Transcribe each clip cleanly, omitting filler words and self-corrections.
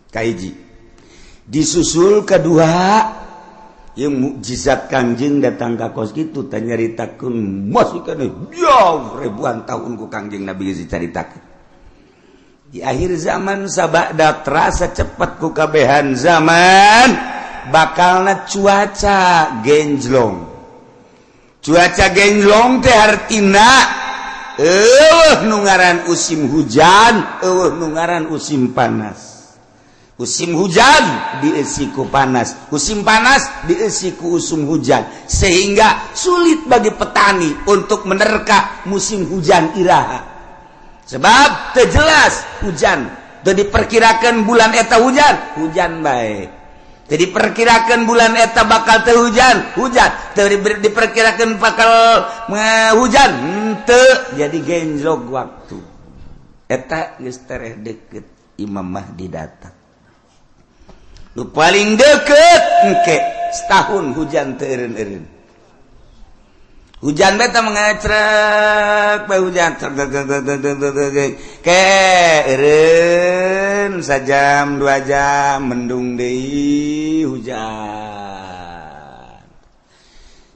kaiji disusul kedua yang mukjizat Kangjeng datang ka kos kitu tanya nyaritakeun masih kana jauh ribuan tahun ku Kangjeng Nabi dicaritakeun di akhir zaman sabada terasa cepat ku kabehan zaman bakalna cuaca genjlong teh artina nu ngaran usim hujan nu ngaran usim panas. Musim hujan diisi ku panas, musim panas diisi ku usum hujan, sehingga sulit bagi petani untuk menerka musim hujan iraha. Sebab terjelas hujan, teu diperkirakan bulan eta hujan baik. Teu diperkirakan bulan eta bakal teu hujan, teu diperkirakan bakal hujan, henteu jadi genjlog waktu. Eta geus tereh deukeut Imam Mahdi datang. Nu paling deket engke setahun hujan teu eureun-eureun. Hujan beta mengecrek bae hujan ke eureun sajam 2 jam mendung deui hujan.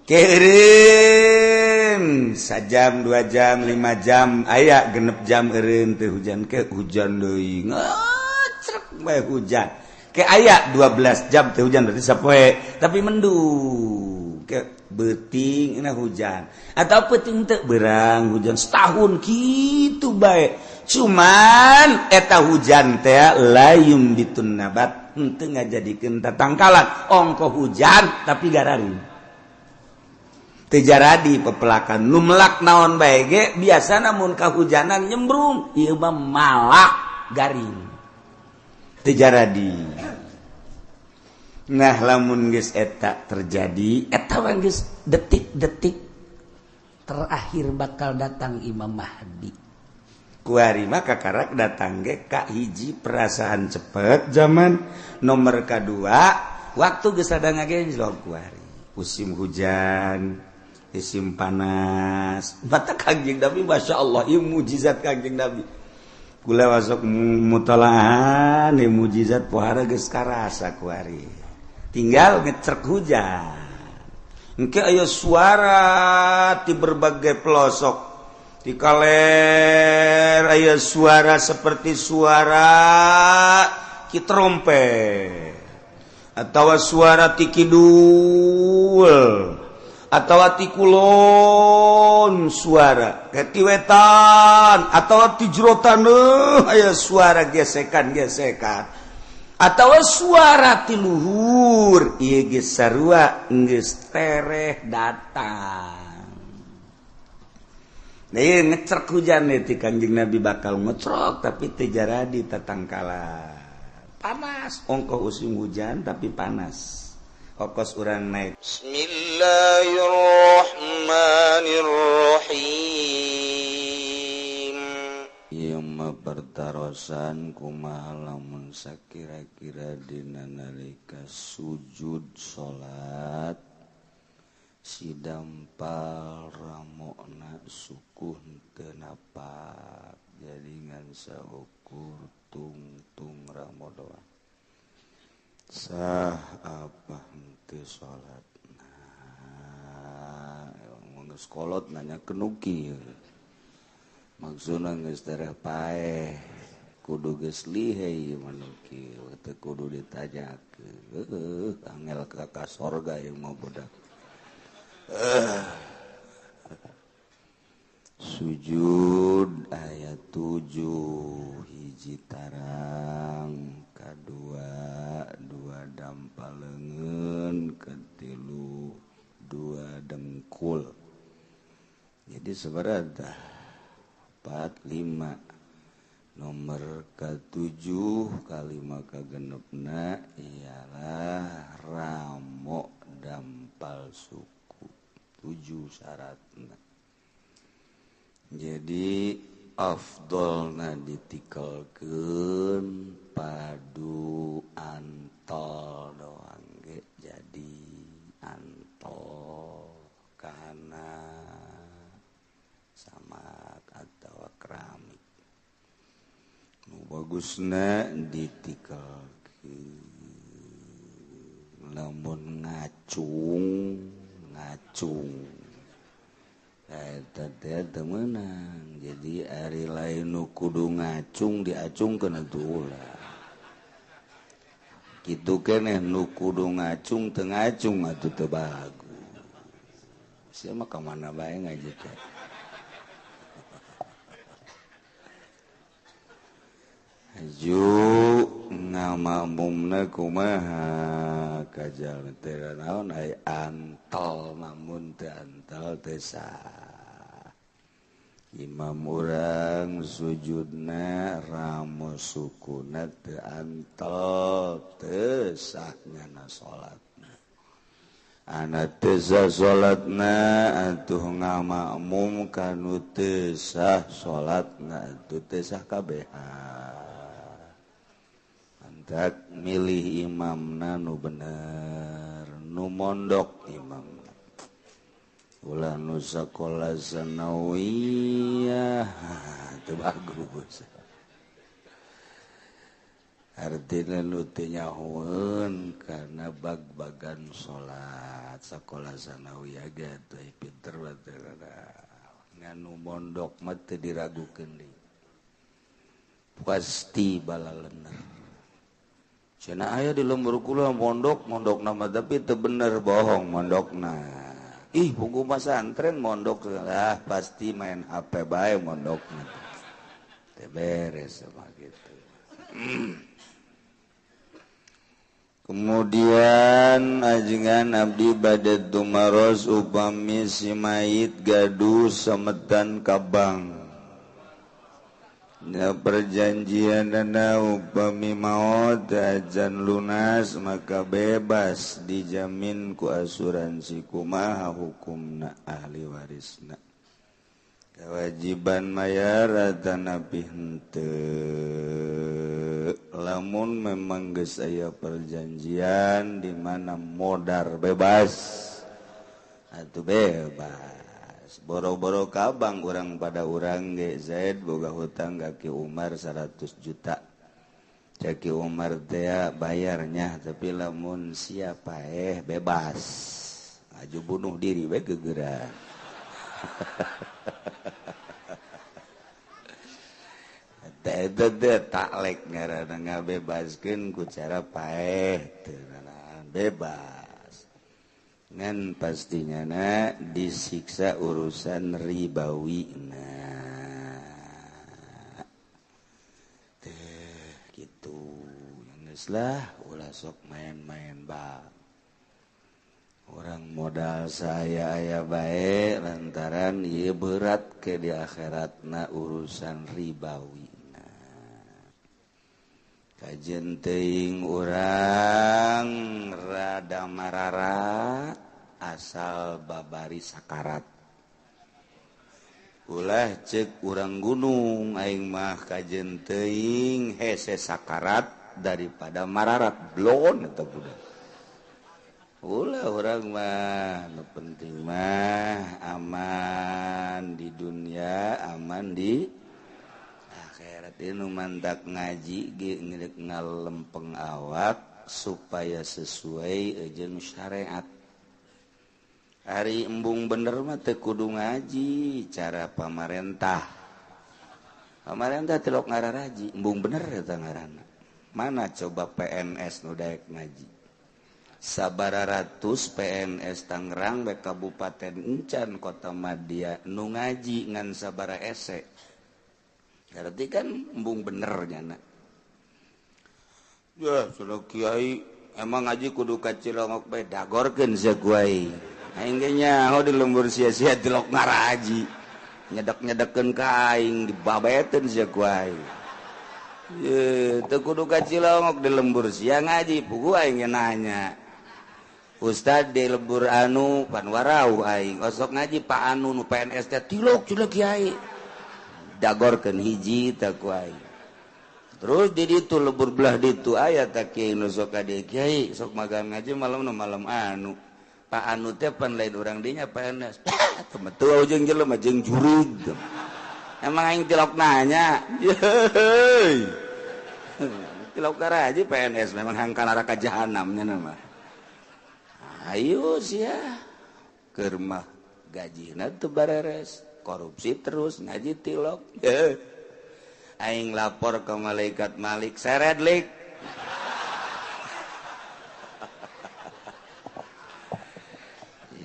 Ke eureun sajam 2 jam 5 jam aya genep jam eureun teu hujan ke hujan deui ngecrek bae hujan. Kayak aya 12 jam teh hujan berarti sapoe tapi mendung kayak beuting na hujan atau peuting teu beurang hujan setahun kitu bae cuman eta hujan teh layum bitun nabat henteu ngajadikeun tatangkalan ongko hujan tapi garari teu jaradi pepelakan nu melak naon bae ge biasana mun kahujanan nyembrung ieu mah malak garing teu jaradi. Nah lamun geus eta terjadi eta geus detik-detik terakhir bakal datang Imam Mahdi. Kuari mah kakarak datang ge ka hiji perasaan cepet zaman nomor kadua waktu geus ada ngagenjlog kuari musim hujan musim panas mata Kangjeng Nabi masyaallah ieu mukjizat Kangjeng Nabi. Kula wasok mutalaahan mukjizat pohara geus karasa kuari. Tinggal ngecerk hujan. Engke aya suara di berbagai pelosok. Di kaler aya suara seperti suara ki trompet atawa suara ti kidul atau ti kulon suara ti wetan atau ti jerotan aya suara gesekan atau suara ti luhur ieu ge sarua geus tereh datang. Nah ieu ngecerk hujan ti Kangjeng Nabi bakal ngecrok tapi teu jaradi tatangkala panas ongko musim hujan tapi panas. Kokos urang naik. Bismillahirrahmanirrahim. Ieu mah pertarosan kumaha lamun sakira-kira dina nalika sujud salat si dampal ramona sukuh teu napak jadi ngan saukur tungtung ramo doang. Sah apa henteu salat geus kolot nanya kenuki maksudna geus tereh paeh kudu geus lihai manuki teu kudu ditanyakeun angel ka sorga ieu mah budak sujud ayat 7 hiji tarang kadua dua dampaleungeun katilu dua dengkul jadi seberapa 4 5 nomor ke-7 kalima kagenepna ialah ramo dampal suku 7 syaratna jadi afdolna ditikelkeun padu antol doang ge jadi antol kana samak atawa keramik nu bagusna ditikelkeun lamun ngacung temenang jadi hari lain nu kudu ngacung diacung kena tulah gitu keneh nu kudu ngacung teu ngacung atuh teu bagus sia mah ka mana bae ngaji teh aju ngamamumna kumaha kajal teh naon aya antol namun teu antol teu sah imam urang sujudna ramu sukuna teu antol teu sah nyana salatna ana teu sah salatna atuh ngamakmum kanu teu sah salatna atuh teu sah kabehan tak milih imamna nu bener nu mondok imamna ulah nu sakola sanawiyah teu bagus artina nu teu nyahoeun kana bag-bagan salat sakola sanawiyah ge teu pinter bae nganu mondok mah teu diragukeun deui pasti bala leuneur cenah aya di lembur kula mondok nama tapi teu bener bohong mondokna ih buku pesantren mondok lah pasti main HP bae mondokna teu beres sama gitu kemudian ajengan abdi bade tumaros upami si mayit gaduh sametan kabang ya perjanjian dana upami maut ajan lunas maka bebas dijamin ku asuransi kumaha hukumna ahli warisna kewajiban mayar atanapi henteu lamun memang geus aya perjanjian di mana modar bebas atuh bebas boro-boro kabang urang pada urang ge Zaid boga hutang ka Ki Umar 100 juta. Caki Umar teh bayarnya tapi lamun siapa bebas. Aju bunuh diri we gegeran. Teh taklek ngaranna ngabebaskeun ku cara paeh teu bebas. Ngan pastinya disiksa urusan ribawi gitu lah ulah sok main-main bang orang modal saya aya baik lantaran ieu berat ke di akhiratna urusan ribawi kajen teuing urang rada mararat asal babari sakarat ulah cek urang gunung aing mah kajen teuing hese sakarat daripada mararat blon eta budak ulah urang mah nu penting mah aman di dunia aman di akhirat nu mantak ngaji ge ngirek ngalempeng awak supaya sesuai jeung syariat hari embung bener mah teu kudu ngaji cara pamarentah tilok ngararaji embung bener eta ngaranna mana coba PNS nu daek ngaji sabaraha ratus PNS Tangerang we Kabupaten Encan Kota Madia nu ngaji ngan sabaraha ese berarti kan embung bener nyana ya sudah kiai emang ngaji kudu ka Cilongok bae dagorkeun sia kuai aing ge nyaho di lembur sia-sia tilok ngaraji nyedek-nyedekeun ka aing dibabeteun sia kuai ye teu kudu ka Cilongok di lembur sia ngaji pugu aing nanya Ustad di lembur anu pan warau aing osok ngaji Pak anu nu PNS teh tilok cenah kiai dagorkeun hiji teh kuai terus di ditu lebur belah ditu aya teh kiai nu sok ka dieu kiai sok magang ngaji malam anu Pak anu teh pan lain urang dinya PNS teu metu jeung jelema jeung jurud emang aing tilok nanya tilok aja PNS memang hangka neraka jahanamnya nama. Ayo sia kermah gajina teu bareres, korupsi terus ngaji tilok. Aing lapor ke malaikat Malik seredlik.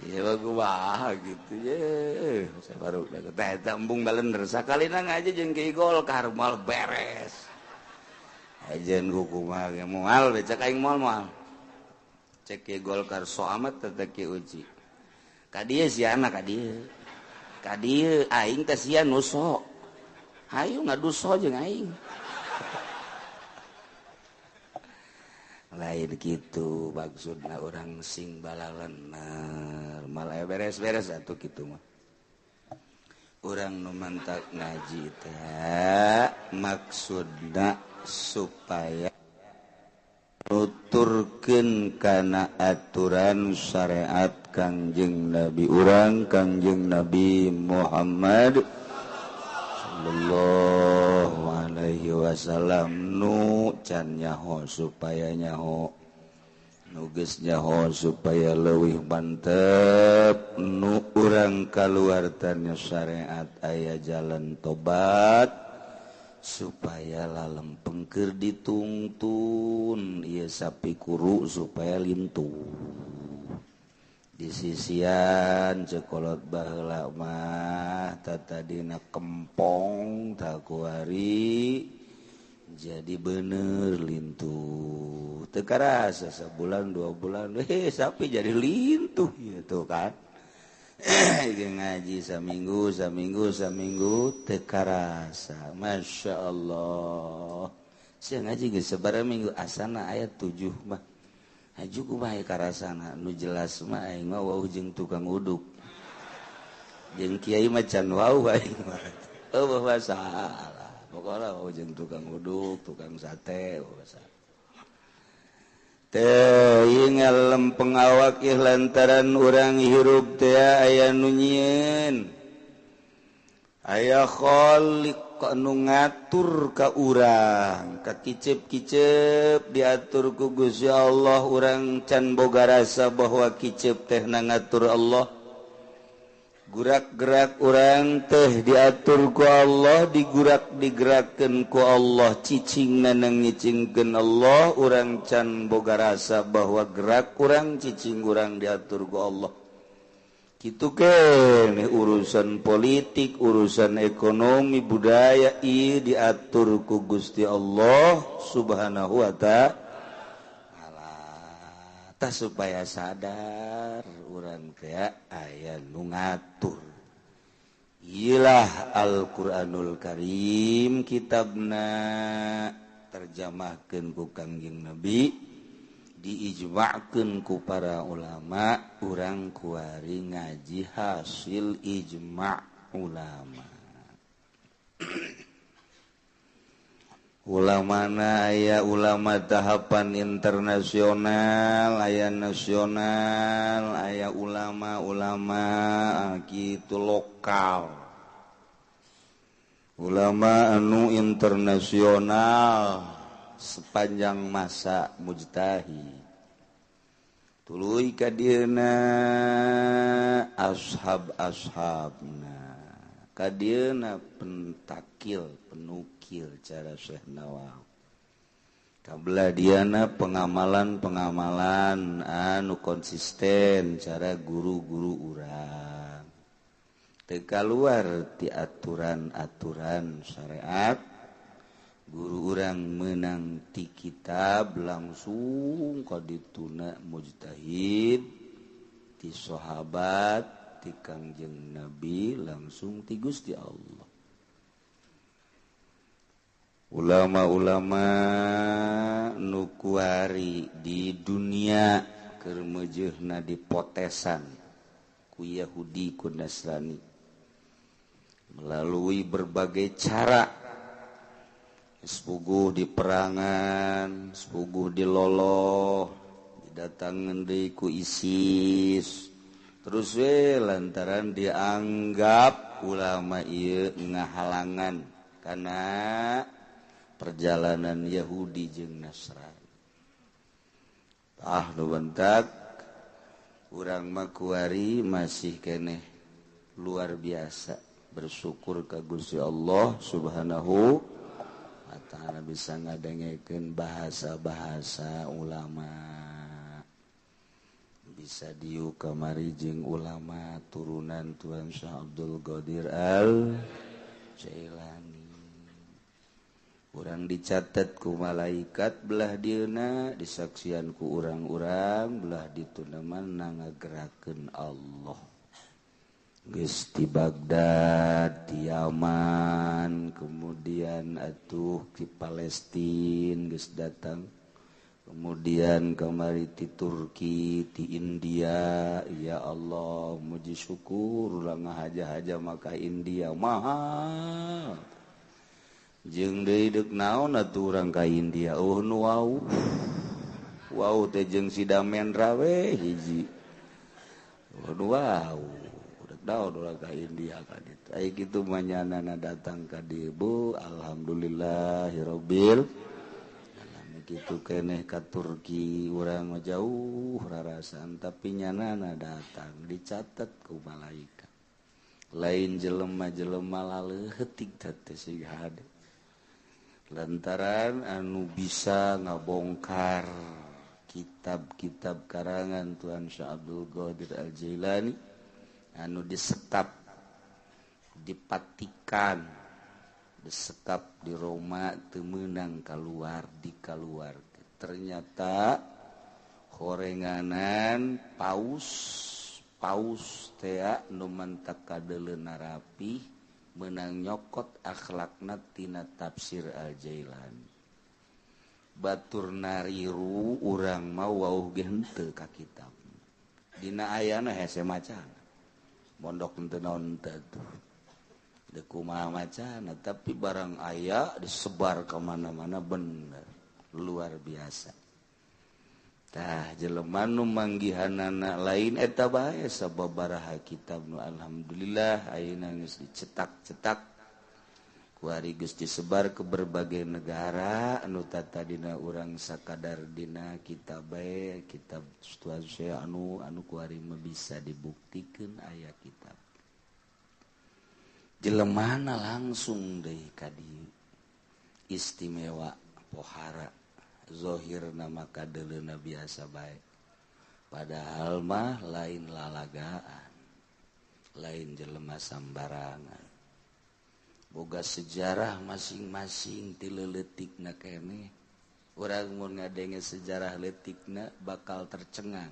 Iya gua gitu ya. Saya baru teh embung balender sakalina ngaji jeung Ki Golkar moal beres. Ajen kumaha ge moal becak aing moal. Cek Ki Golkar so amat teh Ki Uci. Ka dieu siana ka dieu. Ka dieu aing teh sia nu so. Hayu ngaduso jeung aing. Lain gitu maksudna orang sing balalener malah beres-beres atuh kitu mah urang nu mantak ngaji teh maksudna supaya nuturkeun kana aturan syariat Kangjeng Nabi urang Kangjeng Nabi Muhammad sallallahu alaihi wasallam nu can nyaho supaya nyaho nu geus nyaho supaya leuwih mantep nu urang kaluartana syariat aya jalan tobat supaya lalempeng keur ditungtun ieu sapi kuru supaya lintuh di sisian cekolot baheula mah tatadina kempong takuari jadi bener lintuh teu karasa sebulan 2 bulan sapi jadi lintuh gitu kan ngaji saminggu teu karasa masyaallah sia ngaji geus sabaraha minggu asana ayat 7 mah aju kumaha karasana nu jelas mah aing mah wau jeung tukang uduk jeung kiai mah can wau aing mah eueuh masalah pokona wau jeung tukang uduk tukang sate basa teh ieu ngalempeng awak ieu lantaran urang hirup teh aya nu nyieun aya khaliq anu ngatur ka urang ka kicep-kicep diatur ku Gusti Allah urang can boga rasa bahwa kicep teh na ngatur Allah gurak-gerak urang teh diatur ku Allah digerakkeun ku Allah cicingna nang ngicingkeun Allah urang can boga rasa bahwa gerak urang cicing urang diatur ku Allah kitu keneh urusan politik urusan ekonomi budaya ieu diatur ku Gusti Allah Subhanahu wa ta'ala tah supaya sadar urang teh aya nu ngatur ieulah Al-Qur'anul Karim kitabna terjemahkeun ku Kangjeng Nabi diijma'keun ku para ulama urang kuari ngaji hasil ijma' ulama ulamana aya ulama tahapan internasional aya nasional aya ulama-ulama kitu lokal ulama anu internasional sepanjang masa mujtahid tuluy ka dieuna ashab-ashabna ka dieuna pentakil penukil cara Syekh Nawawi kabelah diana pengamalan-pengamalan anu konsisten cara guru-guru urang teu kaluar ti aturan-aturan syariat guru urang menang ti kitab langsung kadituna mujtahid ti sahabat ti Kangjeng Nabi langsung ti Gusti Allah ulama-ulama nu kuari di dunia keur meujeuhna dipotesan ku Yahudi ku Nasrani melalui berbagai cara sepuguh di perangan, sepuguh di loloh, didatangan deui ku ISIS. Terus lantaran dianggap ulama ieu ngahalangan kana perjalanan Yahudi jeung Nasrani. Nu bentak urang mah kuari masih keneh luar biasa bersyukur ka Gusti Allah Subhanahu wa taala bisa ngadengekeun bahasa-bahasa ulama, bisa diu kamari jeung ulama turunan Tuan Syekh Abdul Qadir Al-Jailani. Urang dicatat ku malaikat belah dieuna, disaksian ku urang-urang belah dituna mana ngagerakeun Allah. Geus di Baghdad, di Yaman, kemudian atuh di Palestina geus datang. Kemudian kamari di Turki, di India, ya Allah muji syukur ulah ngahaja-haja maka India mahal. Jeung deui deuk naon atuh urang ka India, nu wau. Wau teh jeung si Damendra we hiji. Nu wau, deuk naon urang ka India ka ditu. Ai kitu manyanana datang ka dieu, Bu, alhamdulillahirabbil alamin. Kitu keneh ka Turki urang mah jauh rarasan tapi nyanana datang dicatat ku malaikat. Lain jelema-jelema laleutik teh siga hade. Lantaran anu bisa ngabongkar kitab-kitab karangan Tuan Syekh Abdul Qadir Al-Jailani anu disekap, dipatikan, disekap di Roma teu meunang kaluar dikaluar. Ternyata horenganan paus teh nu mantak kadeleuna rapih menang nyokot akhlakna tina tafsir Al-Jailani. Batur nariru urang mah wauh ge henteu ka kitab. Dina ayana hese macana. Mondok henteu naon teh tuh. Deuk kumaha macana tapi barang aya disebar ka mana-mana bener. Luar biasa. Tah jelema nu manggihanana lain eta bae sababaraha kitab nu alhamdulillah ayeuna geus dicetak-cetak ku ari geus disebar ke berbagai negara anu tatadina urang sakadar dina kitab bae kitab Tuan Syekh anu ku ari mah bisa dibuktikeun aya kitab. Jelemana langsung deui ka dieu istimewa pohara zohir nama kadeleuna biasa baik, padahal mah lain lalagaan, lain jelema sambarangan, boga sejarah masing-masing ti leuletikna keneh. Urang mun ngadenge sejarah leutikna bakal tercengang.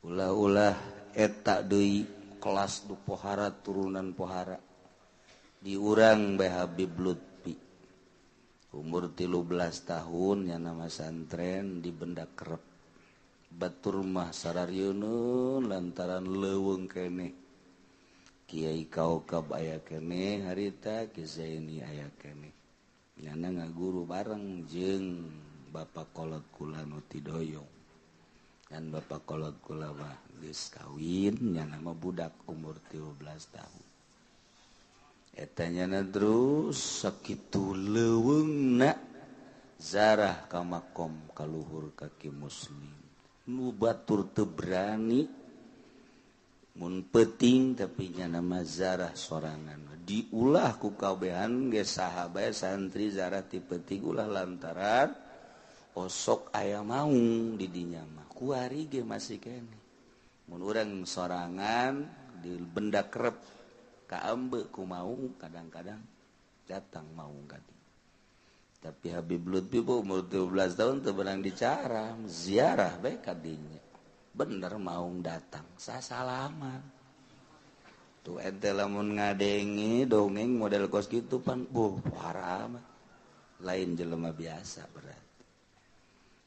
Ulah-ulah eta deui kelas du pohara turunan pohara di urang bae Habib Lutfi umur 13 tahun nya nama santren di Benda Kerep. Batur mah sararieun lantaran leuweung keneh. Kiai Kaukab aya keneh harita Ki Zaini aya keneh. Nyana ngaguru bareng jeung Bapak Kolot kula nu ti Doyong. Kan Bapak Kolot kula mah geus kawin nyana mah budak umur 13 tahun. Etanyana terus sakitu leuweungna zarah ka makom kaluhur kaki muslim. Nu batur teu berani mun peuting tapi nya nama zarah sorangan. Diulah ku kabehan ge saha bae santri zarah ti peuting ulah lantaran osok aya maung di dinya mah. Kuari ge masih keneh. Mun urang sorangan di Benda Kerep kaambe ku maung kadang-kadang datang maung ka dieu. Tapi Habib Lutfi umur 17 tahun teu beunang dicara, ziarah bae ka dinya. Bener maung datang, sasalaman. Tuh ente lamun ngadenge dongeng model kos kitu pan, parah mah. Lain jelema biasa berarti.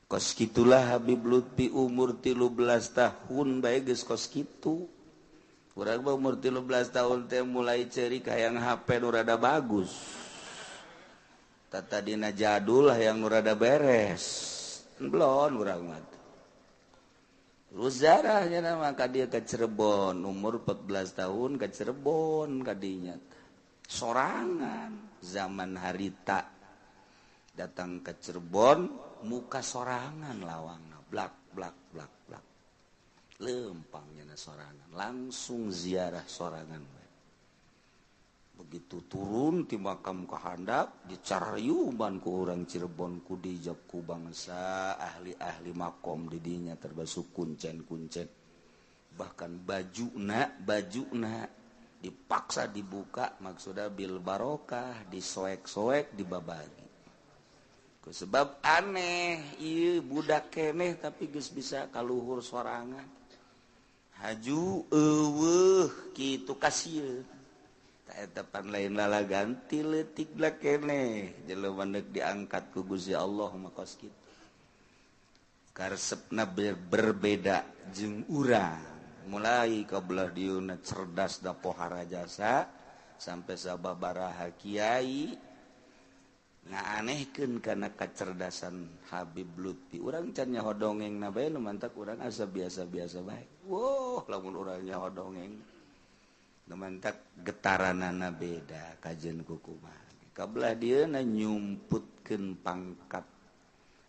Kos kitulah Habib Lutfi umur 13 tahun bae geus kos kitu. Urang mah umur 13 tahun teh mulai ceurik hayang HP nu rada bagus. Tadina jadul hayang nu rada beres. Belon urang mah. Terus zarahnya nama ka dieu ka Cirebon, umur 14 tahun ka Cirebon ka dinya. Sorangan zaman harita datang ke Cirebon muka sorangan lawangna blak blak blak blak lempangnya sorangan langsung ziarah sorangan begitu turun di makam kehandap dicarayuban ku orang Cirebon ku dijab ku bangsa ahli-ahli makom didinya termasuk kuncen-kuncen bahkan bajuna dipaksa dibuka maksudnya bil barokah disoek-soek dibabagi ku sebab aneh ieu budak keneh tapi geus bisa kaluhur sorangan haju eueuh kitu kasieun taetepan lain lala ganti leutik blak keneh jelema neuk diangkat ku Gusti Allah makos kitu karesepna berbeda jeung urang mulai kabelah dieuna cerdas da pohara jasa sampai sababaraha kiai ngaanehkeun kana kacerdasan Habib Lutfi urang can nyaho dongengna bae nu mantak urang asa biasa-biasa bae woh lamun urang nyaho dongeng nu mantak getaranana beda kajen kukumaha kabelah dieuna nyumputkeun pangkat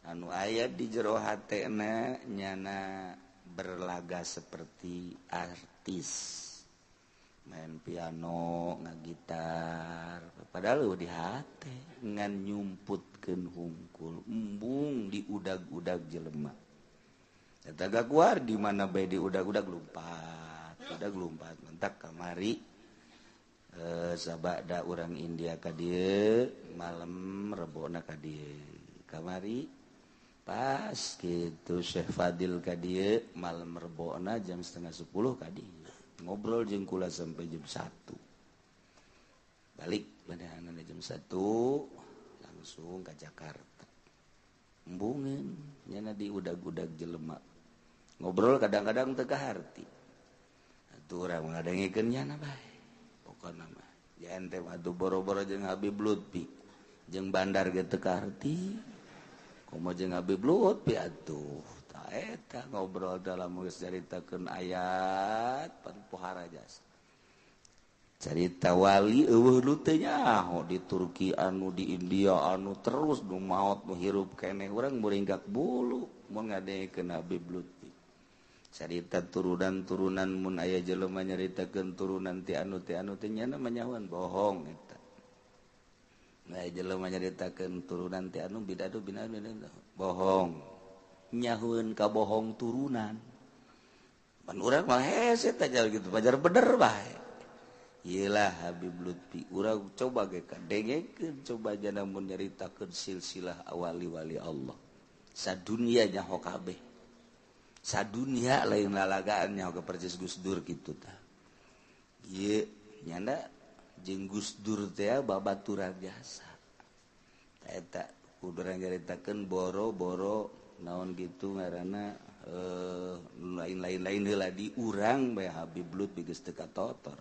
anu aya di jero hatena nyana berlaga seperti artis main piano ngagitar padahal di hate ngan nyumputkeun hungkul embung di udag-udag jelema eta gaguar di mana bae di udag-udag lompat mentak kamari sabada urang India ka dieu malam rebona ka dieu kamari pas gitu Syekh Fadil ka dieu malam rebona jam 9:30 ka dieu ngobrol jeung kula sampai jam 1 balik badahanana jam 1 langsung ke Jakarta embungeun nyana di udag-udag jelema ngobrol kadang-kadang teu kaharti atuh urang ngadengikeun nyana bae pokona mah ya ente mah atuh boro-boro jeung Habib Lutfi jeung bandar ge teu kaharti komo jeung Habib Lutfi atuh ta eta ngobrol dalam geus caritakeun ayat pan pohara jasa carita wali eueuh nu teu nyaho di Turki anu di India anu terus nu maot nu hirup keneh urang muringgak bulu mun ngadengkeun Habib Lutfi carita turunan-turunan mun aya jelema nyaritakeun turunan ti anu teh nya mah nyahoan bohong eta aya jelema nyaritakeun turunan ti anu bidadu bohong nyahoeun ka bohong turunan pan urang mah hese tajar gitu pajar bener bae iyalah Habib Lutfi urang coba ge kadengekeun coba jana mun nyaritakeun silsilah wali-wali Allah sadunya nyaho kabeh sadunya lain lalagaan nyaho ka percis Gus Dur kitu tah ieu nyanda jeung Gus Dur teh babaturan jasa ta eta kudu nyaritakeun boro-boro naon gitu ngaranna lain-lain heula di urang bae Habib Lutfi geus teu katotor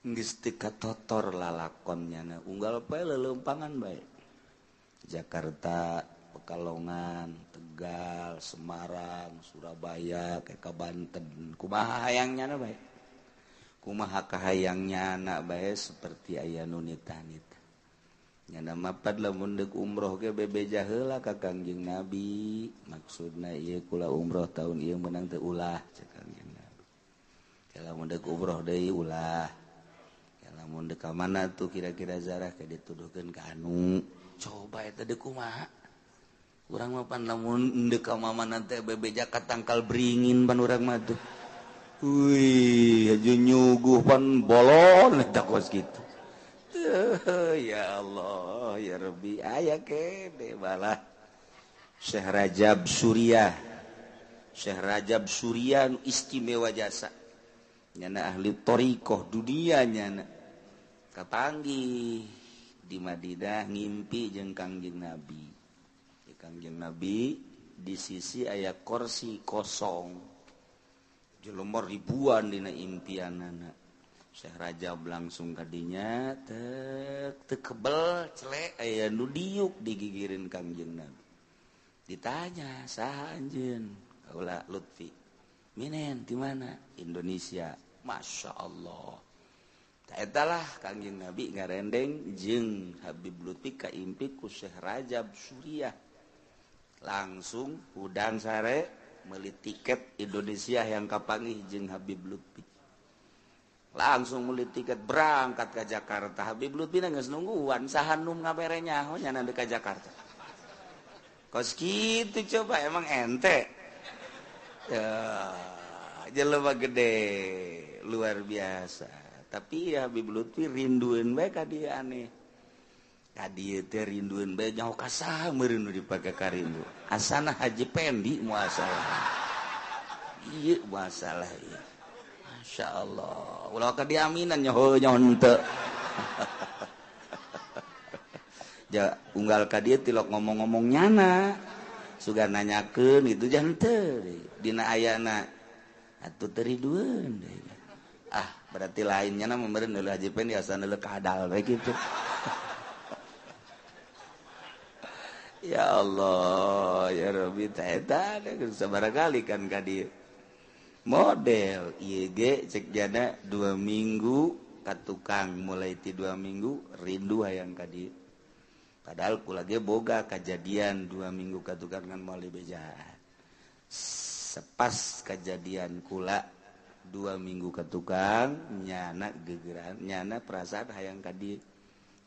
geus teu katotor lalakonnya unggal poe leuleumpangan bae Jakarta Pekalongan Tegal Semarang Surabaya ke ka Banten kumaha hayangnya bae kumaha kahayangnya anak bae seperti aya nu nita-nita nyana mapad lamun deuk umroh ge bebeja heula ka Kangjeng Nabi maksudna ieu kula umroh taun ieu meunang teu ulah cek Kangjeng Nabi lamun deuk umroh deui ulah lamun deuk ka mana tuh kira-kira zarah ke dituduhkeun ka anu coba eta deuk kumaha urang mah pan lamun deuk ka mamana teh bebeja katangkal beringin pan urang mah tuh wih aju nyuguh pan bolon eta kos kitu ya Allah ya Rabbi aya kene balah Syekh Rajab Surya nu istimewa jasa nyana ahli thariqah dunia nyana kapanggih di Madinah ngimpi jeung Kangjeng Nabi di Kangjeng Nabi di sisi aya kursi kosong jelema ribuan dina impianana Syekh Rajab langsung kadinya teu kebel celek aya nu diuk digigireun Kangjeng Nabi ditanya saha anjeun kaula Lutfi minen di mana Indonesia Masya Allah Etalah Kangjeng Nabi ngarendeng jeung Habib Lutfi kaimpi ku Syekh Rajab Suriah. Langsung udang sare meuli tiket Indonesia yang kapanggih jeung Habib Lutfi. Langsung meuli tiket berangkat ke Jakarta. Habib Lutfi geus nungguan saha nu ngabere nyaho nya nande ka Jakarta. Kos kitu coba emang ente. Ya, jelema gede luar biasa. Tapi ya Habib Lutfi rindueun bae ka dieu aneh. Ka dieu teh rindueun bae nyaho ka saha meureun nu dipake ka rindu. Asana Haji Pendi muasalah. Ieu masalah ieu. Masyaallah. Ulah ka diaminan nyaho henteu. Ja unggal ka dieu tilok ngomong-ngomong nyana. Sugan nanyakeun itu jan teu dina ayana. Atuh teu rindueun deui. Berarti lainnya nama meureun heula Haji Pendi asana heula kadal we kitu. Ya Allah, ya Rabbi eta sabaragali kan ka dieu. Model ieu ge cek jana 2 minggu ka tukang mulai ti 2 minggu rindu hayang ka dieu. Padahal kula ge boga kajadian 2 minggu ka tukang ngan moal bejaan. Sepas kejadian kula 2 minggu ke tukang nyana gegeran nyana perasaan hayang ka dieu.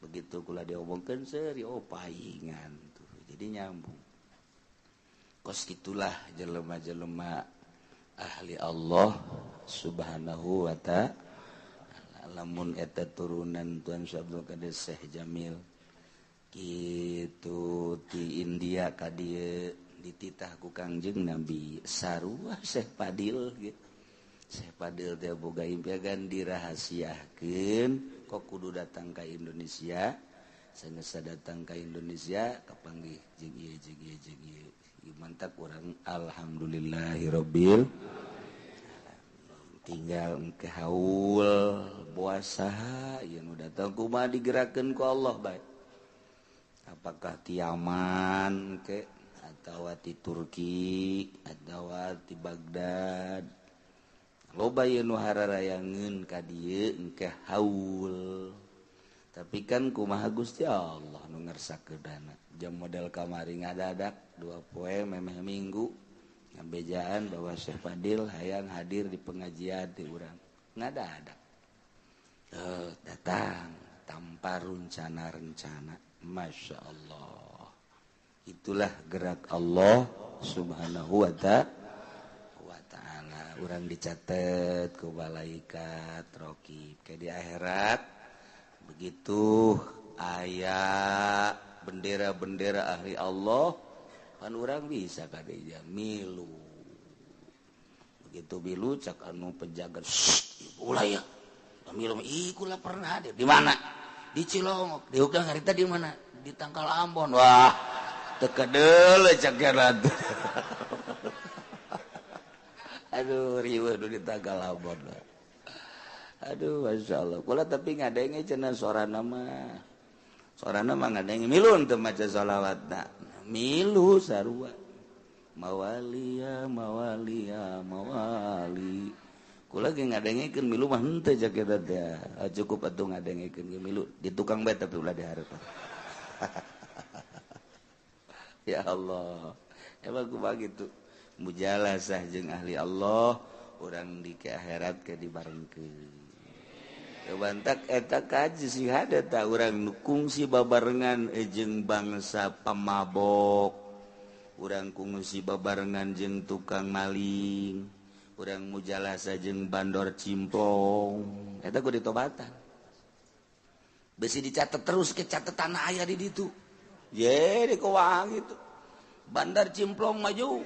Begitu kula diomongkeun seuri paingan tuh. Jadi nyambung. Kos gitulah jelema-jelema ahli Allah Subhanahu wa ta'ala. Lamun eta turunan Tuan Abdul Qadir Syekh Jamil kitu ti India ka dieu dititah ku Kangjeng Nabi sarua Syekh Fadil gitu. Syekh Fadil teh boga impian dirahasiakeun kok kudu datang ka Indonesia. Saenggeus datang ka Indonesia kapanggih jeung ieu jeung ieu jeung ieu. Mantap urang alhamdulillahirabbil tinggal engke haul puasa ieu nu datang kumaha digerakkeun ku Allah bae. Apakah ti Yaman ke atawa ti Turki atawa ti Baghdad. Loba ieu nu hararayangeun ka dieu engke haul. Tapi kan kumaha Gusti Allah nu ngarsakeunana. Jam model kamari ngadadak 2 poe memeh minggu ngabejaan bahwa Syekh Fadil hayang hadir di pengajian ti urang. Ngadadak. Datang tanpa rencana-rencana. Masya Allah. Itulah gerak Allah Subhanahu wa ta'ala. Urang dicatet ku malaikat raqib ke di akhirat. Begitu aya bendera-bendera ahli Allah kan urang bisa ka dieu milu. Begitu milu cak anu penjaga ulah ya. Milu ikulah pernah hadir. Di mana? Di Cilongok. Di ukang harita di mana? Di Tangkal Ambon. Wah, teu kedeul cak jaran. Aduh, riweuh nu di Tangkal Ambon. Aduh, Masya Allah. Kula tapi ngadenge cenah sorana mah. Sorana mah ngadenge milun teu maca shalawatna. Milu sarua. Mawali ya mawali ya mawali. Kula ge ngadengekeun milu mah henteu cak eta teh. Cukup atuh ngadengekeun ge milu di tukang bae tapi ulah dihareupan. Ya Allah. Emang kumaha kitu. Mujalasah jeung ahli Allah urang di ke akhirat ke dibarengkeun. Bantak eta kaji sih ada tak urang nu kungsi babarengan jeung bangsa pamabok. Urang kungsi babarengan jeung tukang maling. Urang mujalasa jeung bandor cimplong. Eta kudu ditobatan. Besi dicatat terus ke catatan aya di ditu. Ye di keuangan gitu. Bandar cimplong maju.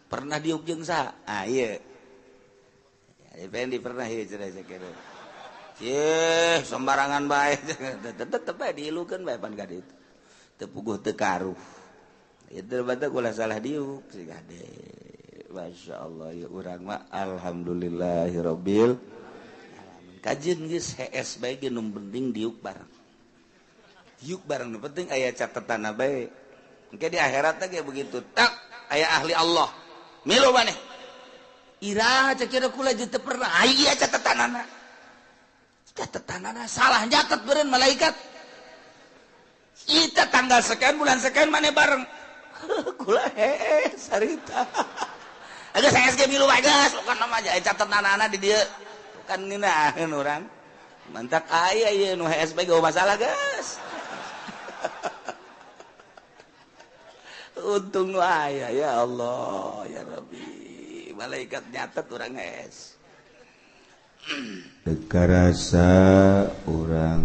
Pernah diuk jeung saha? Ieu. Effendi pernah ieu cenah sakitu. Yeh, sembarangan bae. Tetep bae diilukeun bae pan ka ditu. Teu puguh teu karuh. Itu bata kula salah diuk si gade. Masyaallah ya urang mah alhamdulillahirabbil alamin. Kajeun geus HS bae ge nu penting diuk bareng. Diuk bareng nu penting aya catetanna bae. Engke di akhirat teh ge begitu. Tak aya ahli Allah. Milu maneh. Iraha cek kira kula teu pernah aya catatanana. catetanana salah nyatet beureun malaikat. Kita tanggal sekian bulan sekian mana bareng. Kula sarita. Aga saya SG milu wae geus kan nama aja catetanana di dieu. Kan ngeunaheun urang. Mantak aya ieu nu HSB gak masalah geus. Untung nu aya ya Allah ya Rabbi. Malaikat nyatet urang es. Dekarasa orang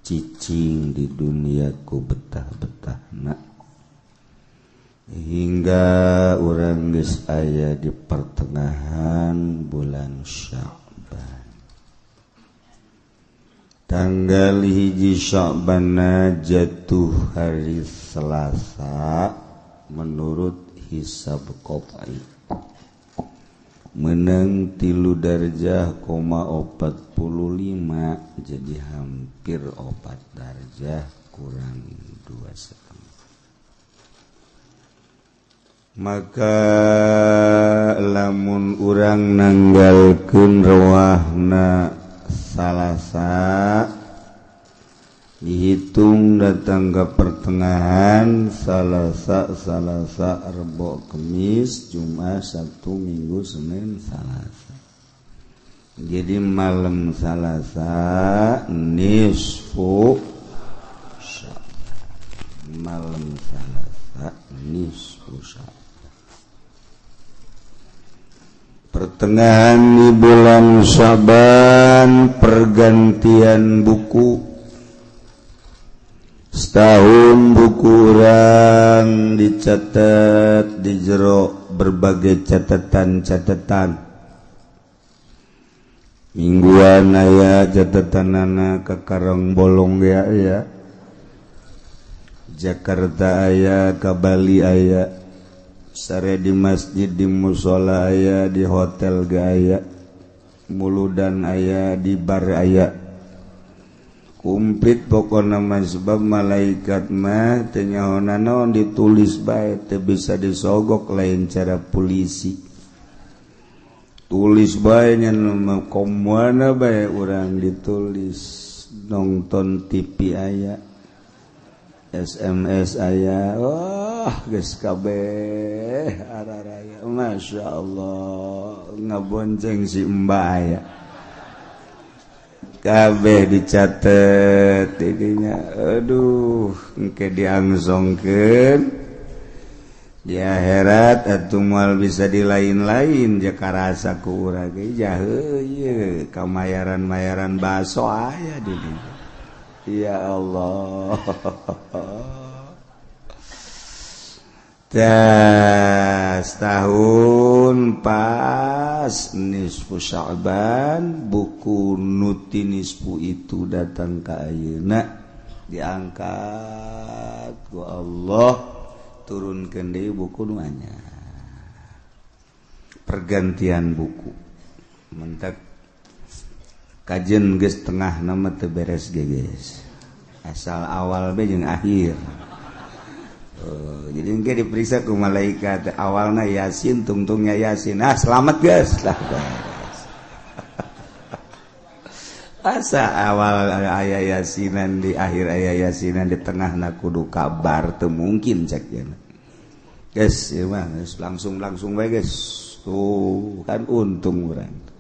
cicing di dunia ku betah-betahna hingga orang geus aya di pertengahan bulan Sya'ban. Tanggal 1 Sya'ban jatuh hari Selasa menurut hisab qat'i. Menang 3 darjah, 45 jadi hampir 4 darjah kurang 2,5. Maka lamun urang nanggalkeun rawahna Salasa dihitung datang ke pertengahan Salasa Rebo Kemis Jumat Sabtu Minggu Senin Salasa. Jadi malam Salasa nisfu Sya'ban. Malam Salasa nisfu Sya'ban. Pertengahan di bulan Sya'ban pergantian buku. Setahun buku urang dicatat di jero berbagai catatan-catatan. Mingguan aya catatanana ka Karang Bolong ya. Jakarta aya, ka Bali aya. Sare di masjid, di musola aya, di hotel gaya, muludan aya, di bar aya. Kumplit pokokna mah sebab malaikat mah teu nyaona naon ditulis bae teu bisa disogok lain cara polisi. Tulis bae nya komoana bae urang ditulis. Nonton TV aya. SMS aya, geus kabeh araraya. Masya Allah, ngabonceng si Mbak aya. Kabeh dicatet didinya. Aduh, engke diangsongkeun di akhirat atuh moal bisa di lain-lain jakarasa ku urang ge jaheu ieu kamayaran-mayaran baso aya di dieu. Ya Allah. Tahun pas nisfu Sya'ban buku nuti nisfu itu datang ke ayeuna diangkat ku Allah turunkeun deui buku nu anyar. Pergantian buku. Mentak kajen geus tengah nama teu beres ge geus. Asal awal be jeung akhir. Jadi engke diperiksa ku malaikat awalna Yasin tungtungnya Yasin. Selamat geus lah beres. Asa awal aya Yasinan di akhir aya Yasinan di tengahna kudu kabar teu mungkin cek cenah. Geus ieu mah geus langsung bae geus. Tuh kan untung urang.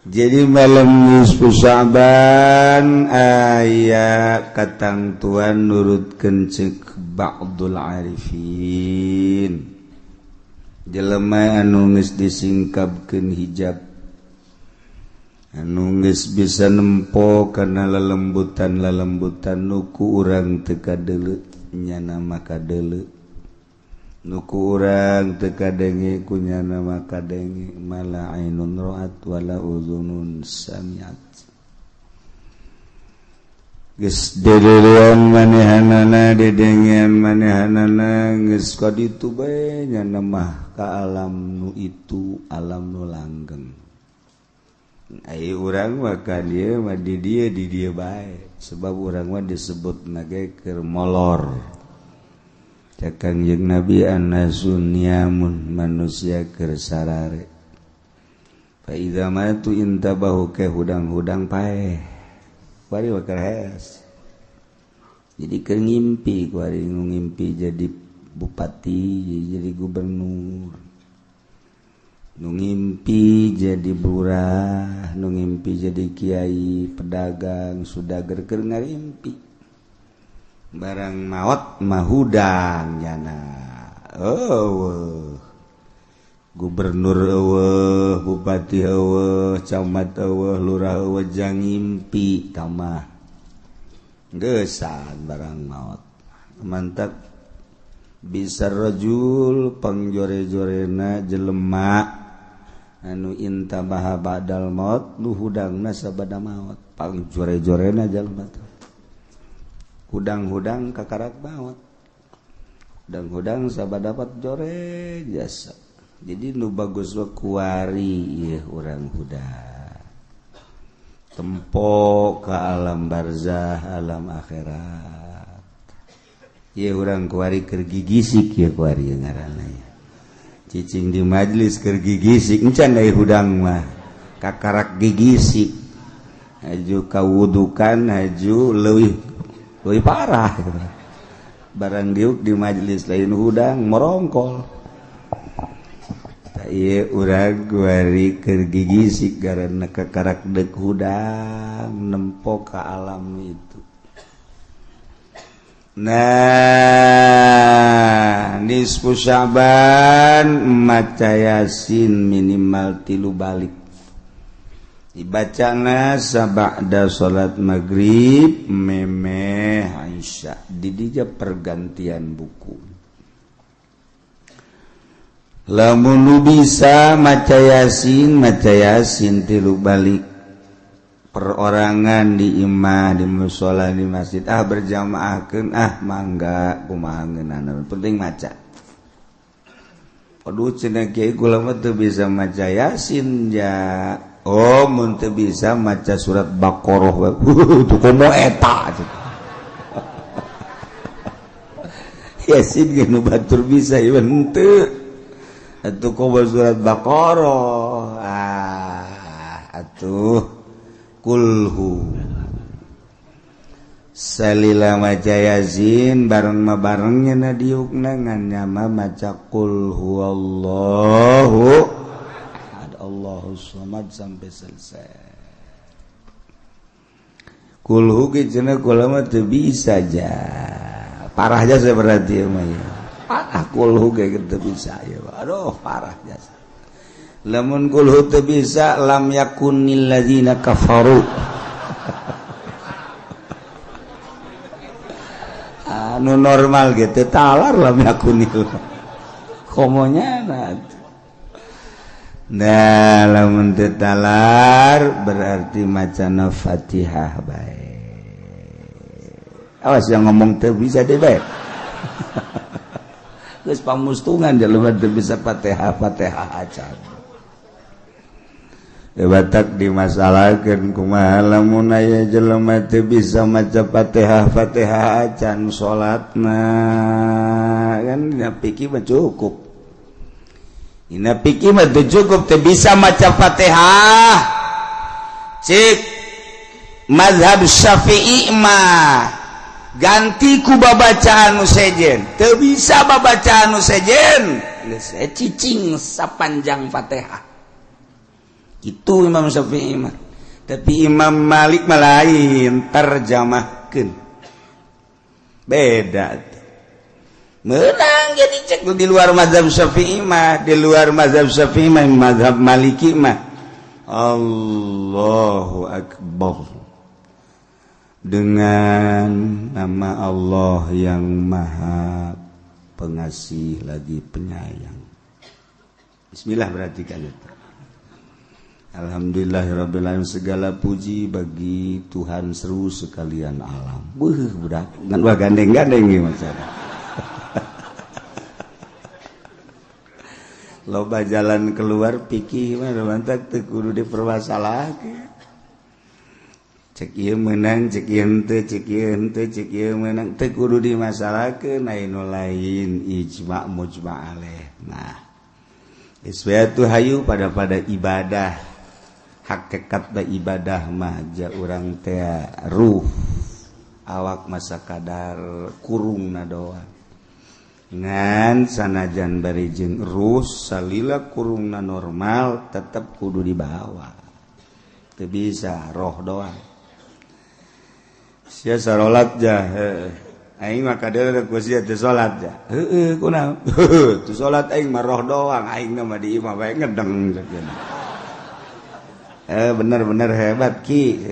Jadi malam nisfu Sya'ban aya katangtuan nurutkeun ceuk ba'dul arifin. Jelema anu geus disingkapkeun hijab, anu geus bisa nempo kana lelembutan nuku urang teu kadeuleu nyana maka deuleu. Nuku urang teu kadenge kunyana maka denge mala ainun ra'at wala uzunun sami'at. Geus dedeureun manehanana dedengean manehanana geus ka ditu bae nyana mah ka alam nu itu alam nu langgeng. Ai urang mah ka dieu mah di dieu bae sebab urang mah disebutna ge keur molor. Cakang jeung Nabi an-nasun niamun manusia keur sarare. fa iza matu intabahu ke hudang-hudang paeh kuari wakas jadi keur ngimpi kuari ngimpi jadi bupati jadi gubernur nu ngimpi jadi burah nu ngimpi jadi kiai pedagang sudager keur ngarimpi barang maot mah hudang jana gubernur eueuh bupati eueuh camat eueuh lurah eueuh jang ngimpi tamah geusan barang maot mantap bisa rajul pangjore-jorena jelema anu intabaha ba'dal maut nu hudangna sabada maut pangjore-jorena jelema teh hudang-hudang kakarak maut hudang-hudang sabada dapat jore jasa jadi nu bagus we kuari ieu urang hudang tempo ka alam barzah alam akhirat. Ya orang kuari keur gigisik ya kuari ngaranna ya. Cicing di majelis keur gigisik encan aya hudang mah kakarak gigisik. Haju kawudukan haju leuwih parah. Barang diuk di majelis lain hudang merongkol. Ta ieu urang kuari keur gigisik garanna kakarak deuk hudang nempo ka alam itu. Nah nisfu Sya'ban maca Yasin minimal 3 balik dibacana sabada salat maghrib memeh Aisyah di dieu pergantian buku lamun nu bisa maca Yasin 3 balik perorangan di imah di mushola di masjid berjamaahkeun mangga kumaha ngeunana penting maca aduh cenah kiai kula mah teu bisa maca Yasin ya mun teu bisa maca surat Baqarah we tuh komo eta Yasin ge nu batur bisa ieu henteu atuh komo surat Baqarah atuh kulhu salila maca Yasin bareng na diukna ngan nyama maca qul huwallahu ahad Allahus samad sampai selesai kulhu ge cenah kula mah teu bisa aja parah aja saya berarti mah ya parah kulhu ge teu bisa ya aduh parah jasa lamun kulhu teu bisa lam yakunil ladzina kafaru anu normal gitu talar lam yakunil komonya nah lamun teu talar berarti macana Fatihah bae awas yang ngomong teu bisa deh bae geus pamustungan jelema teu bisa Fatihah acan batak dimasalahkeun kumaha lamun aya jelema teu bisa maca Fatihah acan salatna kan dina pikir mah cukup. Dina pikir mah teu cukup teu bisa maca Fatihah. Cik mazhab Syafi'i mah ganti ku babacaan nu sejen. Teu bisa babacaan nu sejen geus cicing sapanjang Fatihah. Itu Imam Syafi'i mah. Tapi Imam Malik mah lain terjemahkeun. Beda. Menang jadi cek di luar mazhab Syafi'i mah, di luar mazhab Syafi'i mah mazhab Maliki mah Allahu Akbar. Dengan nama Allah yang Maha Pengasih lagi Penyayang. Bismillah berarti kan itu. Alhamdulillahirrabbilalamin segala puji bagi Tuhan seru sekalian alam. Budak ngan wah gandeng-gandeng ieu maksudna. Loba jalan keluar pikir mah mantak teu kudu dipermasalahkeun. Cek ieu meunang, cek ieu henteu, cek ieu henteu, cek ieu meunang teu kudu dimasalahkeun anu lain ijma' mujma' alaih. Nah, isbatu hayu pada ibadah hakikat da ibadah mah ja urang teh ruh awak masa kadar kurungna doang ngan sanajan bari jeung ruh salila kurungna normal tetep kudu dibawa teu bisa roh doang sia sarolat ja aing mah kadeureuk ku sia teu salat ja heueuh kunaon teu salat aing mah roh doang aing mah di imah bae ngedeng bener-bener hebat ki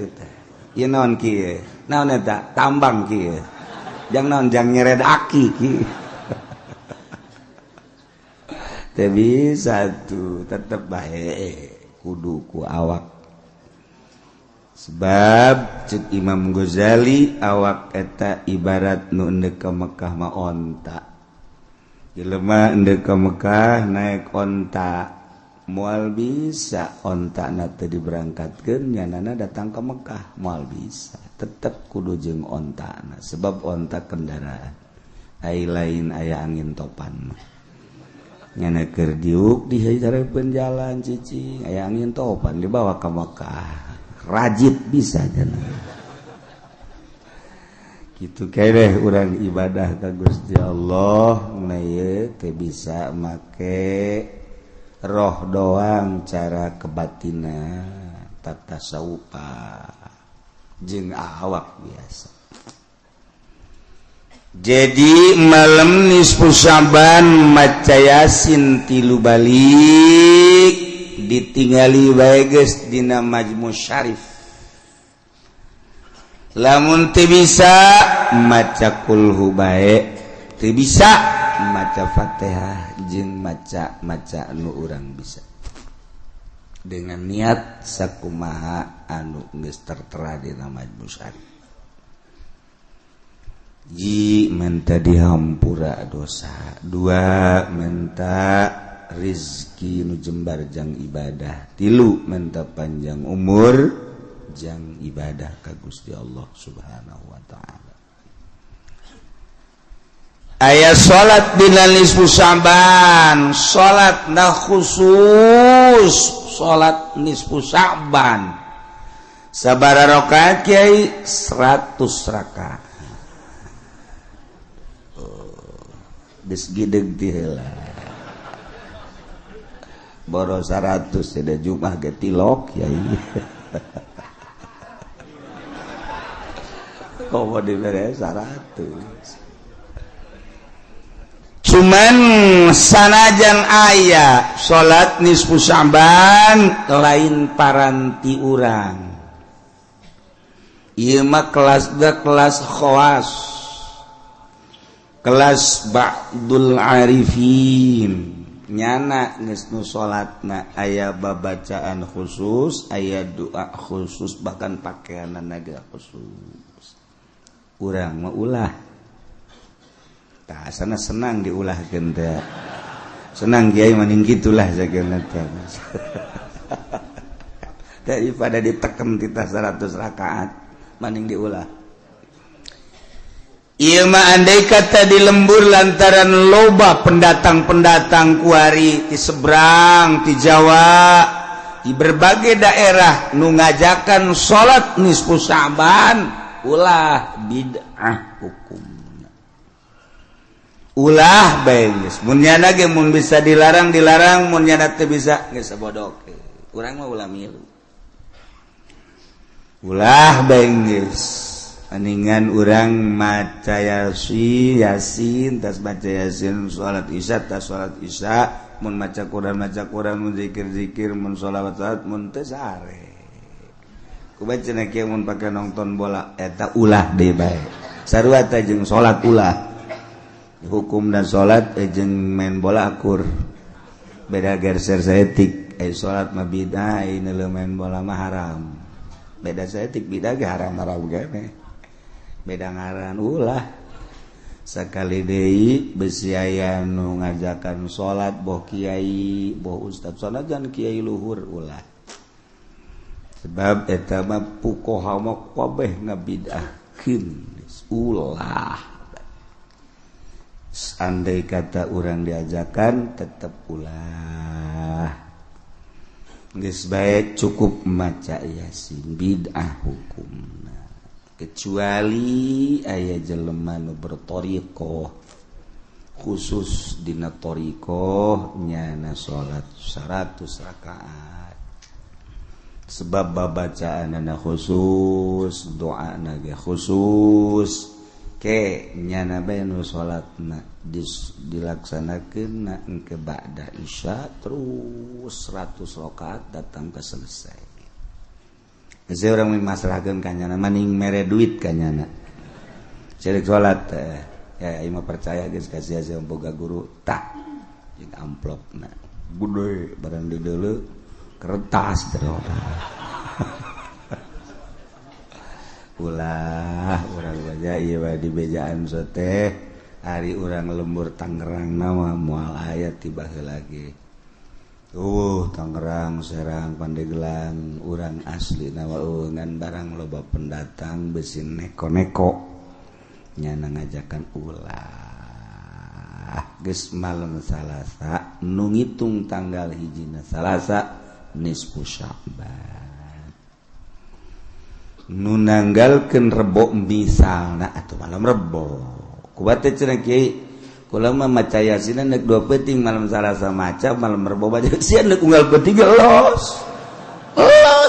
ieu naon ki naon eta tambang ki jang naon jang nyered aki ki teu bisa tuh tetep bae kudu ku awak sebab cek Imam Ghazali awak eta ibarat nu endek ka Mekah mah onta jelema endek ka Mekah naik onta moal bisa onta na teu diberangkatkeun nyanana datang ke Mekah moal bisa tetep kudu jeung ontana sebab onta kendaraan ai lain aya angin topan nyana keur diuk di hadareun jalan cicing aya angin topan dibawa ke Mekah rajit bisa cenah kitu keneh urang ibadah ka Gusti Allah na ieu teu bisa make roh doang cara kebatina tata saupa jeung awak biasa jadi malam nisfu Syaban maca Yasin 3 balik ditingali bae geus dina Majmu' Syarif lamun teu bisa maca kulhu bae teu bisa maca Fatihah jeung maca anu urang bisa dengan niat sakumaha anu geus tertera dina Majmu' Syarif ji minta dihampura dosa 2 minta rizki nu jembar jang ibadah 3 minta panjang umur jang ibadah ka Gusti Allah Subhanahu wa taala aya salat dina nisfu Syaban salat na khusus salat nisfu Syaban sabaraha rakaat kiai 100 rakaat geus gideg ti heula boro 100 ada Jumat ge tilok yai komo dibere 100 cuman sanajan aya salat nisfu Syaban lain paranti urang ieu mah kelas khawas kelas ba'dul arifin nyana geus nu salatna aya babacaan khusus aya doa khusus bahkan pakaianna ge khusus urang mah ulah tah sana senang diulahkeun teh senang kiai mending gitulah sageuna teh daripada diteken titah 100 rakaat mending diulah ieu mah andai kata di lembur lantaran loba pendatang-pendatang kuari ti seberang ti Jawa di berbagai daerah nu ngajakan salat nisfu Syaban ulah bid'ah hukumna ulah bae geus mun nyana ge mun bisa dilarang mun nyana teu bisa geus sabodok urang mah ulah milu ulah bae geus aningan urang maca Yasin tas maca Yasin salat Isya tas salat Isya mun maca Quran mun zikir mun sholawat mun teu sare kubaceuna kieu mun pake nonton bola eta ulah deui bae sarua teh jeung salat ulah hukum dan salat jeung main bola akur beda geser saeutik salat mah bid'ah ieu main bola mah haram beda saeutik bid'ah ge haram ge beda ngaran ulah sakali deui besi aya nu ngajakan salat boh kiai boh ustad sanajan kiai luhur ulah sebab eta mah fuqaha mah kabeh ngabid'ahkeun ulah andai kata urang diajakan tetep ulah geus bae cukup maca Yasin bid'ah hukumna kecuali aya jelema nu berthariqah khusus dina thariqah nyana salat 100 rakaat sebab babacaanna khusus doana ge khusus ke nyana bae nu salatna dilaksanakeun engke ba'da isya terus 100 rakaat datang ke selesai. Geus urang mimasrahkeun ka nyana maning mere duit ka nyana. Ceuk salat ya imah percaya geus kasih asa boga guru tak jeung amplopna. Gede barang di deuleu kertas terus. Ulah urang baca ieu di bejaan teh hari urang lembur Tangerang nama moal aya tiba heula ge. Tangerang, Serang, Pandeglang, urang asli nama ngan barang loba pendatang besin neko-neko. Nyana ngajakan ulah. Geus malam Salasa nu ngitung tanggal hijina Salasa nisfu Sya'ban. Nu nanggalkeun Rebo misalna atuh malam Rebo. Kubatnya cenah kiai kula mah maca Yasin neuk 2 peuting malam Salasa maca malam Rebo baca sian neuk unggal peuting los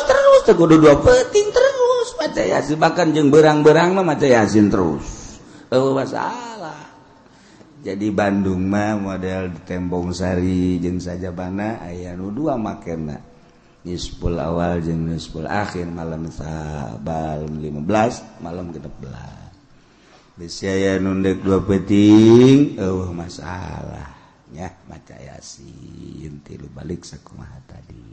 terus teh kudu 2 peuting terus maca Yasin bahkan jeung beurang-beurang mah maca Yasin terus masalah. Jadi Bandung mah model di Tembong Sari jeung sajabana aya nu 2 makena nisful awal jeung nisful akhir malam Sabal 15 malam 16 Biasanya nundek 2 peuting, masalah, ya maca Yasin, tilu balik sakumaha tadi.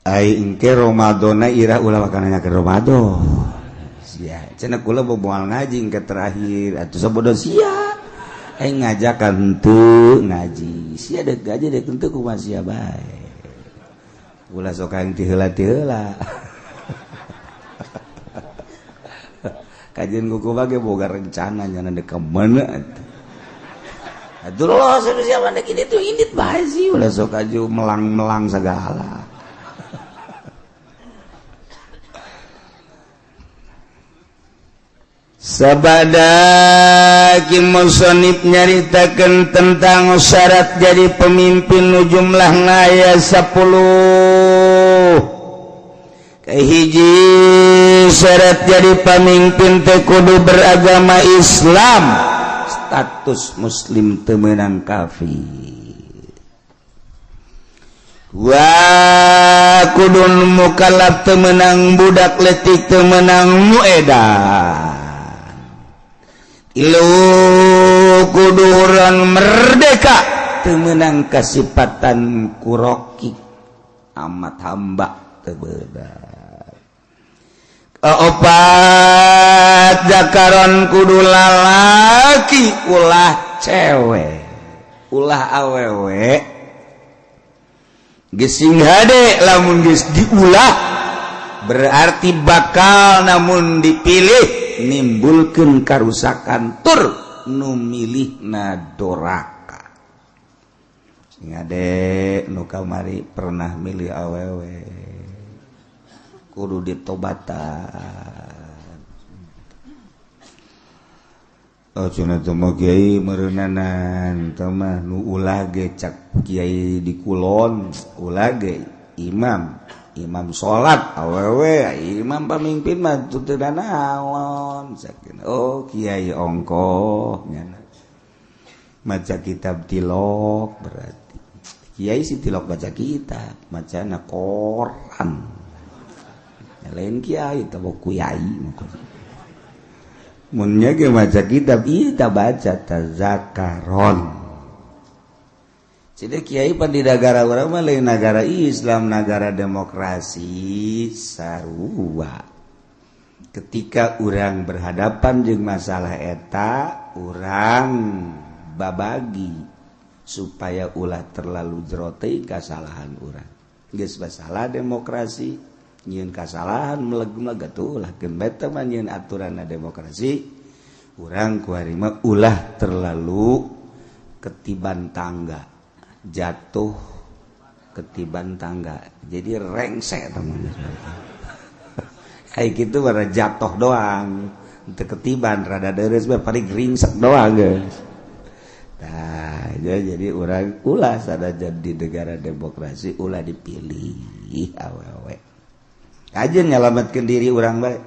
Ai engke Ramadana ira ulah makananya ke Ramadan. Sia, cenah kula boboal ngaji engke terakhir atuh sabodo sia. Ai ngajakan henteu ngaji. Sia deuk gaji deuk henteu kumaha sia bae. Ulah sok aing ti heula-heula. Kajian kuku bage boga rencana nyana dek kemana atuh lo siapa dek ini tuh indit bae sih ulah sok aju melang-melang segala sabada ki musannif nyaritakeun tentang syarat jadi pemimpin nu jumlahna aya 10 hiji syarat jadi pemimpin teh kudu beragama Islam status muslim teu meunang kafir wa kudu mukallaf teu meunang budak leutik teu meunang muedan ilu kudu urang merdeka teu meunang kasipatan kuroki amat hamba teu beunang opat zakaron kudu lalaki ulah cewek ulah awewe gesing hade lamun geus diulah berarti bakal namun dipilih nimbulkeun karusakan tur nu milihna doraka sing hade nu kamari pernah milih awewe kudu ditobatan. Cenah teh mah kiai meureunanan teh mah nu ulah ge cak kiai di kulon ulah ge imam salat awewe imam pamimpin mah teu da naon sakeun kiai ongkoh nyana maca kitab tilok berarti kiai si tilok baca kitab macana Quran lain kiai teu kuyai mun nya ge maca kitab ieu ta baca tazakaron Jadi kiai pan di negara urang mah lain negara Islam, negara demokrasi sarua. Ketika urang berhadapan jeung masalah eta, urang babagi supaya ulah terlalu jero teh kasalahan urang. Geus masalah demokrasi, nyieun kasalahan meleg-meleg atuh ulah keun beta mah nyieun aturanna demokrasi, urang kuari mah ulah terlalu ketiban tangga. Jatuh ketiban tangga jadi rengsek teman kayak gitu bara jatuh doang teu ketiban rada deres bae paling ringsek doang guys. Nah jadi urang ulah sadajan di negara demokrasi ulah dipilih awewe kajen nyalametkeun diri urang bae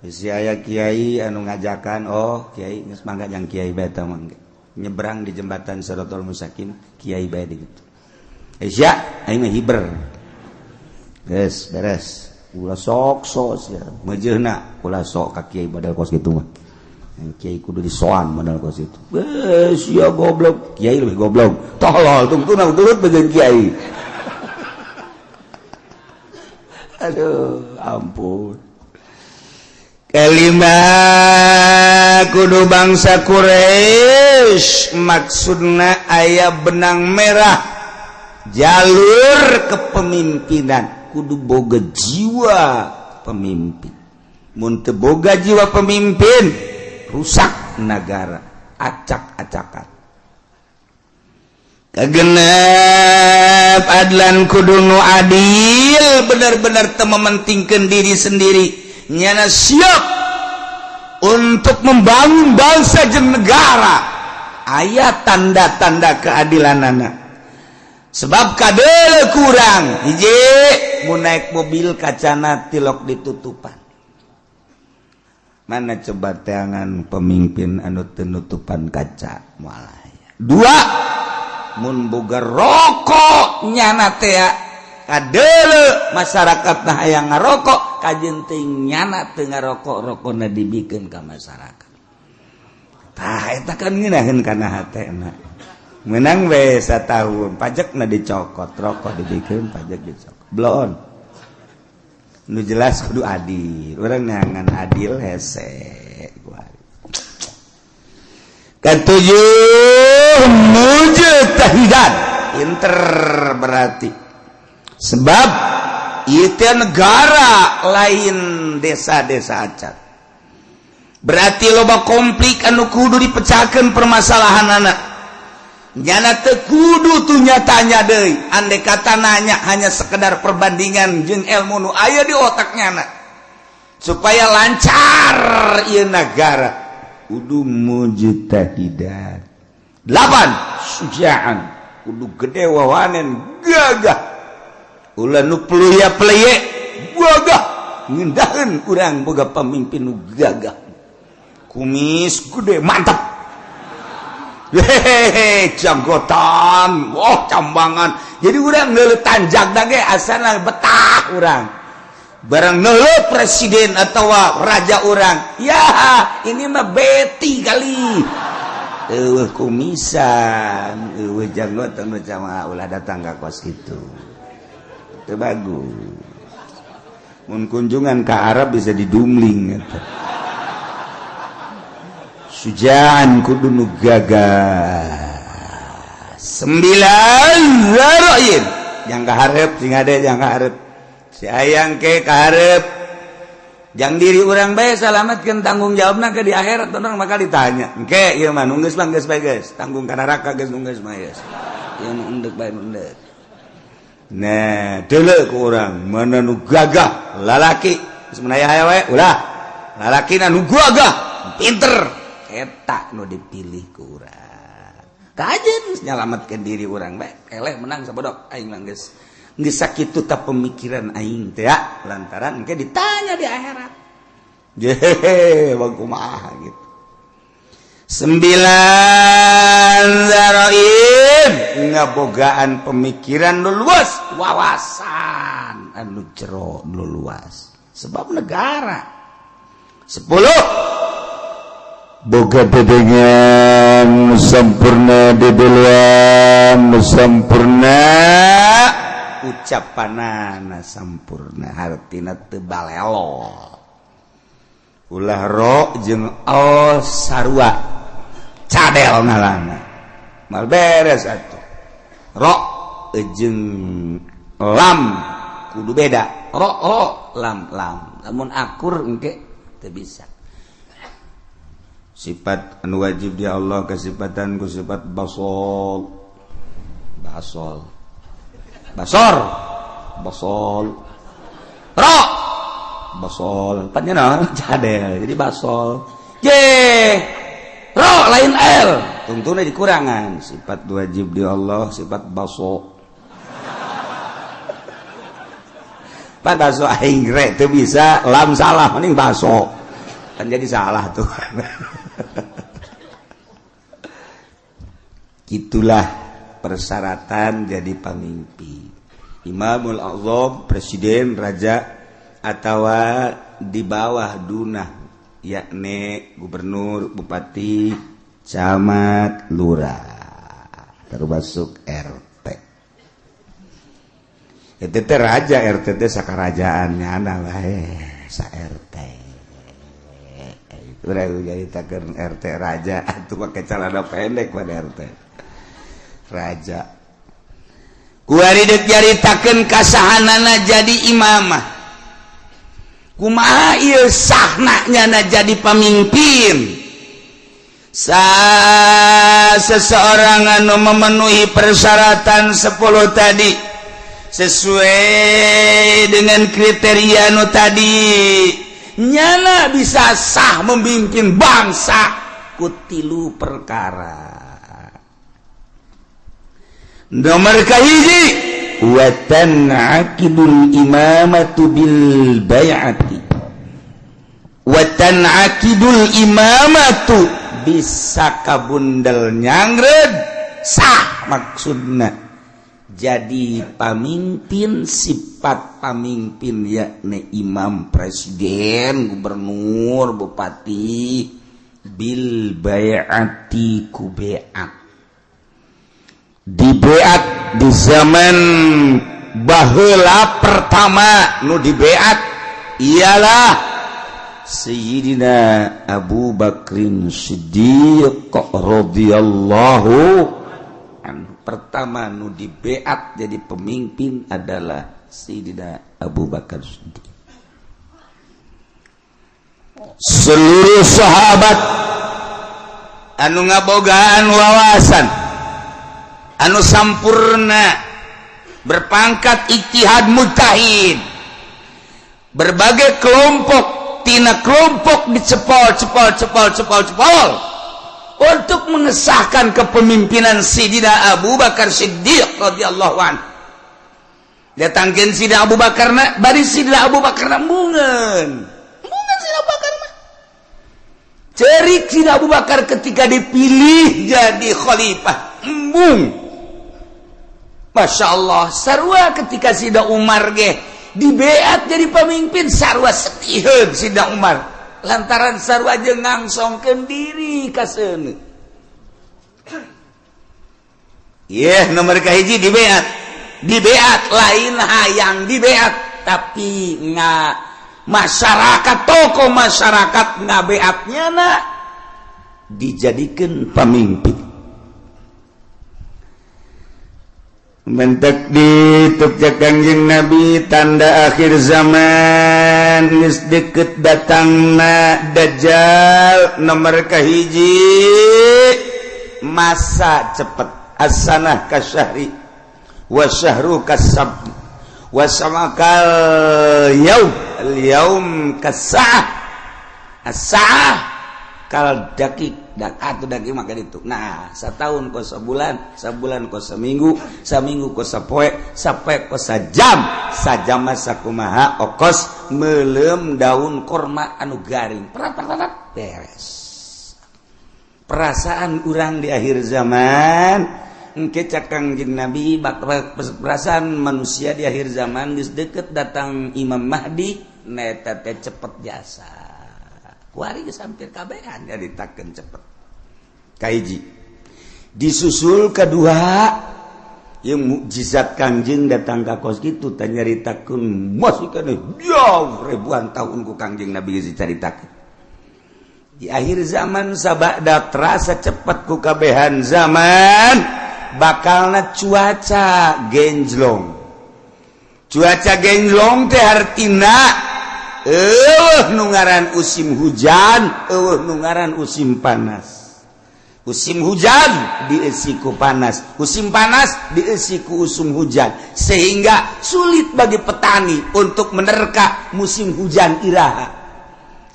si aya kiai anu ngajakan kiai geus mangga jang kiai bae teh mangga nyebrang di jembatan Shiratal Mustaqim kiai bae gitu. Isya aing mah hiber. Geus beres. Ulah sok sia. Mejeuna ulah sok ka kiai badal kos kitu mah. Kiai kudu disoan badal kos itu. Geus ya goblok, kiai lebih goblok. Tolol tungtuna turut begeun kiai. Aduh, ampun. Kelima kudu bangsa Quraisy maksudna aya benang merah jalur kepemimpinan kudu boga jiwa pemimpin mun teu boga jiwa pemimpin rusak negara acak-acakan kagenep adlan kudu nu adil bener-bener teu mementingkeun diri sendiri nyana siap untuk membangun bangsa jeung negara aya tanda-tanda keadilanana sebab kadele kurang hiji mun naik mobil kacana tilok ditutupan mana coba teangan pemimpin anu teu nutupan kaca moal aya dua mun boga rokok nyana teh kadele masyarakatna hayang ngarokok kajen teuing nyana teu ngarokok rokona dibikeun ka masyarakat tah eta kan ngeunaheun kana hatena menang we satahun pajakna dicokot rokok dibikeun pajak dicokot blon nu jelas kudu adil urang neangan adil hese katujuh mujtahidan pinter berarti sebab itu negara lain desa-desa acat berarti loba konflik anu kudu dipecahkeun permasalahan anak nyana teu kudu tuh nyatanya deui andai kata nanya hanya sekedar perbandingan jeung ilmu nu aya di otaknya anak supaya lancar ieu negara kudu mujtahidan 8 sujaan kudu gede wawanen gagah ulah nu pelya-pelye gagah ngindaheun urang boga pamimpin nu gagah kumis gede mantap hehehe janggotan cambangan jadi urang neuleuh tanjak da ge asana betah urang barang neuleuh presiden atawa raja urang ya ini mah beti kali eueuh kumisan eueuh janggotan macam ulah datang ka kos kitu teu bagus mun kunjungan ke Arab bisa didumling gitu. Sujaan kudu nu gagah 9 zaroin yang kaharep sing ade yang kaharep si ayang ke kaharep jang diri urang bae salametkeun tanggung jawabna ke di akhirat orang bakal ditanya engke ieu mah nunggeus mah geus bae geus tanggung ka neraka geus nunggeus mah geus ieu endek bae endek. Nah, deuleu ku urang mana nu gagah lalaki sebenarnya aya we ulah lalaki nu gagah pinter eta nu dipilih ku urang kajen nyalametkeun diri urang bae eleh menang sabodok aing mah geus sakitu ta pemikiran aing teh ya lantaran engke ditanya di akhirat jehe bang kumaha gitu 9 zaroin ngabogaan pemikiran nu luas wawasan anu jero nu luas sebab negara 10 boga dedengan sampurna dedeluan sampurna ucapanana sampurna hartina teu balelo ulah ro jeung al sarua cadel ngalana mal beres atuh ro jeung lam kudu beda ro lam lamun akur engke teu bisa sifat anu wajib di Allah kasifatan ku sifat basol basor basol ro basol pannya naon cadel jadi basol j ro lain l tungtuna dikurangan sifat wajib di Allah sifat baso pan baso aing re teu bisa lam salah mending baso kan jadi salah tuh gitulah persyaratan jadi pemimpin Imamul Azam presiden raja atau di bawah dunah yakni gubernur bupati camat lurah termasuk RT itu teh raja RT teh sakarajaannya adalah sa RT itu jadi takeun RT raja atuh pakai celana pendek pada RT raja kuari deuk nyaritakeun kasahanana jadi imamah kumaha ieu sahna nyana jadi pemimpin seseorang anu memenuhi persyaratan 10 tadi sesuai dengan kriteria anu tadi nyana bisa sah memimpin bangsa kutilu perkara nomor kahiji wa tan'aqidul imamatu bil bai'ati wa tan'aqidul imamatu bisa kabundel nyangred sah maksudna jadi pamimpin sifat pamimpin yakni imam presiden gubernur bupati bil bai'ati ku bai'at di beat di zaman baheula pertama nu di beat ialah Sayyidina Abu Bakrin Siddiq radhiyallahu anhu. Pertama nu di beat jadi pemimpin adalah Sayyidina Abu Bakar Siddiq. Seluruh sahabat anu ngabogaan wawasan anu sampurna berpangkat ijtihad mujtahid berbagai kelompok tina kelompok dicepol untuk mengesahkan kepemimpinan Sayyidina Abu Bakar Siddiq radhiyallahu anhu. Datangkeun Sayyidina Abu Bakar bari Sayyidina Abu Bakar mungeun Sayyidina Abu Bakar mah cerik Sayyidina Abu Bakar ketika dipilih jadi khalifah embung. Masya Allah, sarua ketika Sayyidina Umar di beat jadi pemimpin sarua sedihun Sayyidina Umar lantaran sarua jeung ngangsongkeun diri ka seuneu. Nomor kahiji di beat lain hayang di beat tapi masyarakat tokoh masyarakat ngabeatnya dijadikan pemimpin. Mentek dituk Kangjeng Nabi tanda akhir zaman geus deukeut datangna Dajjal. Nomor kahiji masa cepet as-sanah kasyahri wa syahru kasab wa samakal yaum kasah as-sa'ah kal dakik atau daki maka itu. Nah, setahun ko sebulan, sebulan ko seminggu, seminggu ko sapoe, sapoe ko sajam, sajam sakumaha okos meuleum daun korma anu garing. Perat beres. Perasaan urang di akhir zaman, engke Kangjeng Nabi perasaan manusia di akhir zaman geus deukeut datang Imam Mahdi, eta teh cepet jasa. Kuari geus hampir kabehan nyaritakeun cepet. Kaiji disusul kedua yang mukjizat Kangjeng datang ka kos kitu teh nyaritakeun masih kana jauh ribuan tahun ku Kangjeng Nabi geus dicaritakeun. Di akhir zaman sabada terasa cepet ku kabehan zaman bakalna cuaca genjlong. Cuaca genjlong teh artina nu ngaran usim hujan, nu ngaran usim panas. musim hujan diisiku panas, musim panas diisiku usum hujan, sehingga sulit bagi petani untuk menerka musim hujan iraha.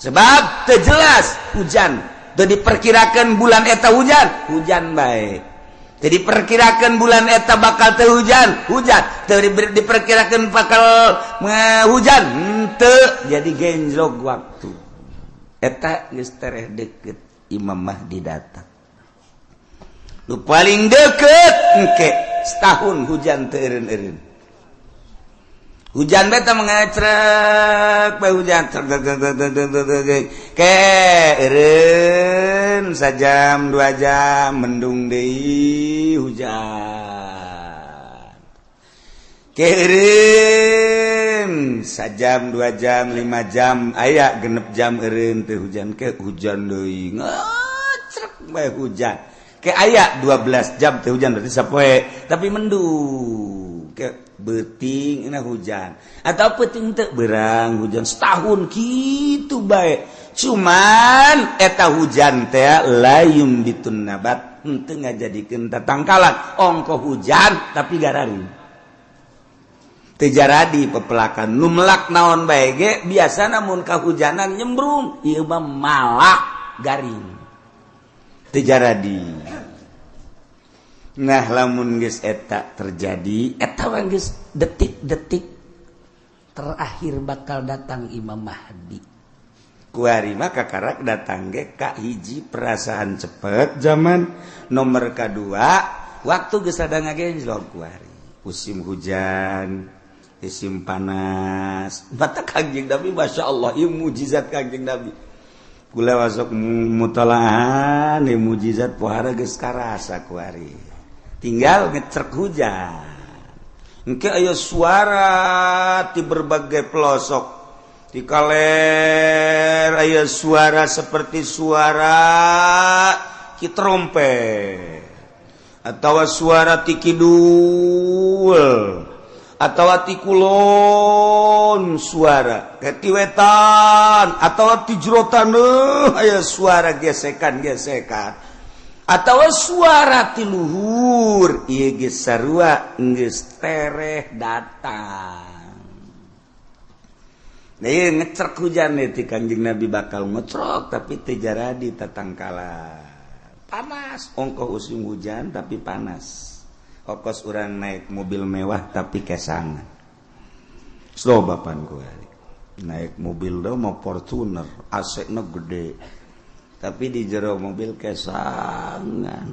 Sebab terjelas hujan, teu diperkirakan bulan eta hujan baik. Teu diperkirakan bulan eta bakal teu hujan, teu diperkirakan bakal hujan, teu jadi genjlog waktu. Eta geus tereh deukeut Imam Mahdi datang. Nu paling deket engke setahun hujan teu eureun-eureun. Hujan beta mengacrek bae hujan ke eureun sajam 2 jam mendung deui hujan. Ke eureun sajam 2 jam 5 jam aya genep jam eureun teu hujan, ke hujan deui ngacrek bae hujan. Ke aya 12 jam teh hujan berarti sapoe tapi mendung ke beuting na hujan atau peuting teu beurang hujan setahun kitu bae. Cuman eta hujan teh layum bitun nabat henteu ngajadikeun tatangkalan ongko hujan tapi gararing teu jaradi pepelakan nu melak naon bae ge biasana mun kahujanan nyembrung ieu mah malak garing teu jaradi. Nah lamun geus eta terjadi eta mah geus detik-detik terakhir bakal datang Imam Mahdi. Kuari mah kakarak datang ge ka hiji perasaan cepet zaman, nomor kadua waktu geus ada ngagenjlog kuari. Musim hujan, musim panas. Mata Kangjeng Nabi masyaallah ieu mujizat Kangjeng Nabi. Kula wasok mutalahan ieu mujizat pohara geus karasa kuari. Tinggal ngecek hujan. Engke aya suara di berbagai pelosok. Di kaler aya suara seperti suara ki trompet. Atawa suara ti kidul. Atawa ti kulon suara. Ke ti wetan. Atawa ti jerotan aya suara gesekan-gesekan. Atau suara ti luhur ieu geus sarua geus tereh datang. Nah ieu ngecrek hujan ti Kanjeng Nabi bakal ngecrok tapi teu jaradi tatangkala. Panas ongkoh musim hujan tapi panas. Okos urang naik mobil mewah tapi kesangan. Slow bapan ku naik mobil do mau Fortuner, AC-na gede. Tapi di jero mobil kesangan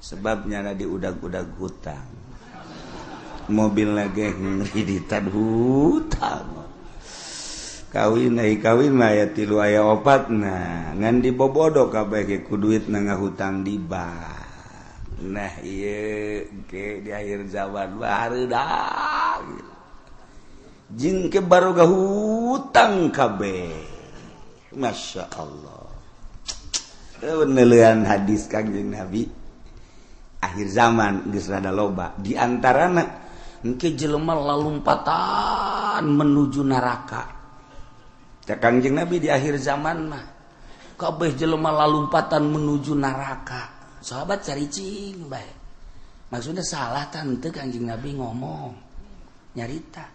sebabnya di udag-udag hutang mobil lagi ngiriditan hutang kawin mah aya 3 aya 4 nah ngan dibobodo kabeh ge ku duit na ngahutang di bank. Nah ieu ke di akhir zaman barudak jing ke baru hutang kabeh. Masya Allah. Penelitian hadis Kanjeng Nabi akhir zaman geus rada loba di antarana engke jelema lalumpatan menuju neraka. Cak Kanjeng Nabi di akhir zaman mah kabeh jelema lalumpatan menuju neraka. Sahabat caricing bae. Maksudnya salah tante Kanjeng Nabi ngomong nyarita.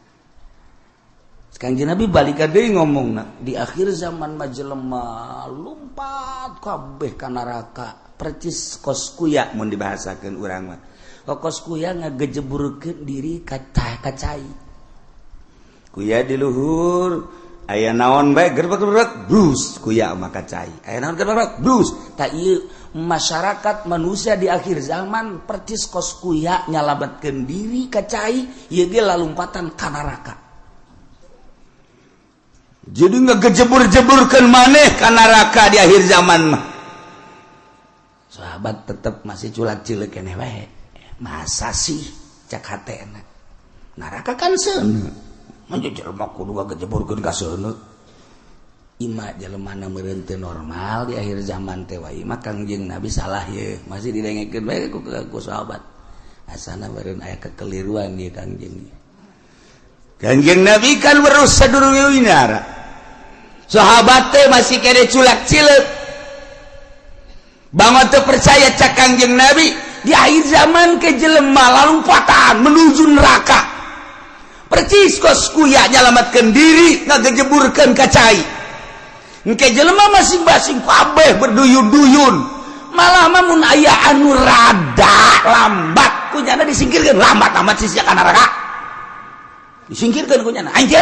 Kanjeng Nabi balik deui ngomongna di akhir zaman mah jelema lumpat kabeh ka neraka percis kos kuya mun dibahasakeun urang mah. Kos kuya ngagejeburkeun diri ka cai. Kuya di luhur aya naon bae gerbek-gerbek blus kuya mah ka cai. Aya naon gerbek blus. Ta ieu masyarakat manusia di akhir zaman percis kos kuya nyalametkeun diri ka cai ieu ge lalumpatan ka neraka. Jadi ngegejebur-jeburkan maneh ka neraka di akhir zaman mah. Sahabat tetap masih culak-cileuk keneh wae. Masa sih cak hatena. Neraka kan seuneu. Mun jelema kudu ngagejeburkeun ka seuneu. Ima jelemana meureun teu normal di akhir zaman teh wae mah Kangjeng Nabi salah ye. Masih didengekeun bae ku sahabat. Asana meureun aya kekeliruan ieu Kangjeng. Kanjeng Nabi kan berus sadurunge winara. Sahabat teh masih kene culak-cileuk. banget teu percaya cak Kangjeng Nabi di akhir zaman ke jelema lalumpatan menuju neraka percis kos kuya nyalamatkeun diri ngagejeburkeun ka cai engke jelema masing-masing kabeh berduyun-duyun malah mun aya anu rada lambat kunyana disingkirkeun lambat amat sia ka neraka disingkirkeun kunyana aing teh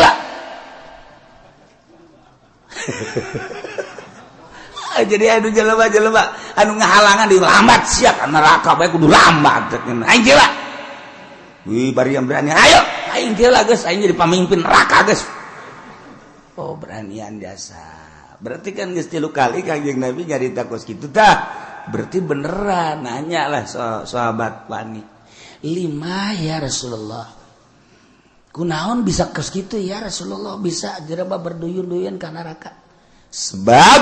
jadi anu jelema-jelema anu ngahalangan di lambat sia ka neraka bae kudu lambat aing teh wih bari yang berani ayo aing teh geus aing jadi pamimpin neraka geus oh beranian jasa berarti kan geus 3 kali Kangjeng Nabi nyarita kos kitu tah berarti beneran nanya lah sahabat wani 5 ya Rasulullah kunaon bisa kos kitu ya Rasulullah bisa jelema berduyun-duyun ka neraka sebab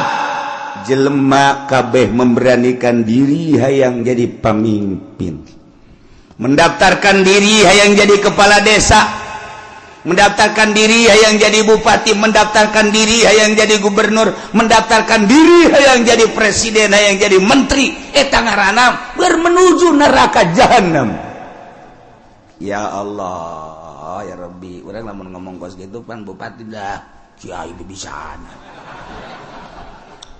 jelema kabeh memberanikan diri hayang jadi pemimpin mendaftarkan diri hayang jadi kepala desa mendaftarkan diri hayang jadi bupati mendaftarkan diri hayang jadi gubernur mendaftarkan diri hayang jadi presiden hayang jadi menteri eta ngaranna menuju neraka jahanam ya Allah ya Rabbi urang lamun ngomong kos gitu pan bupati dah kiai bibisaan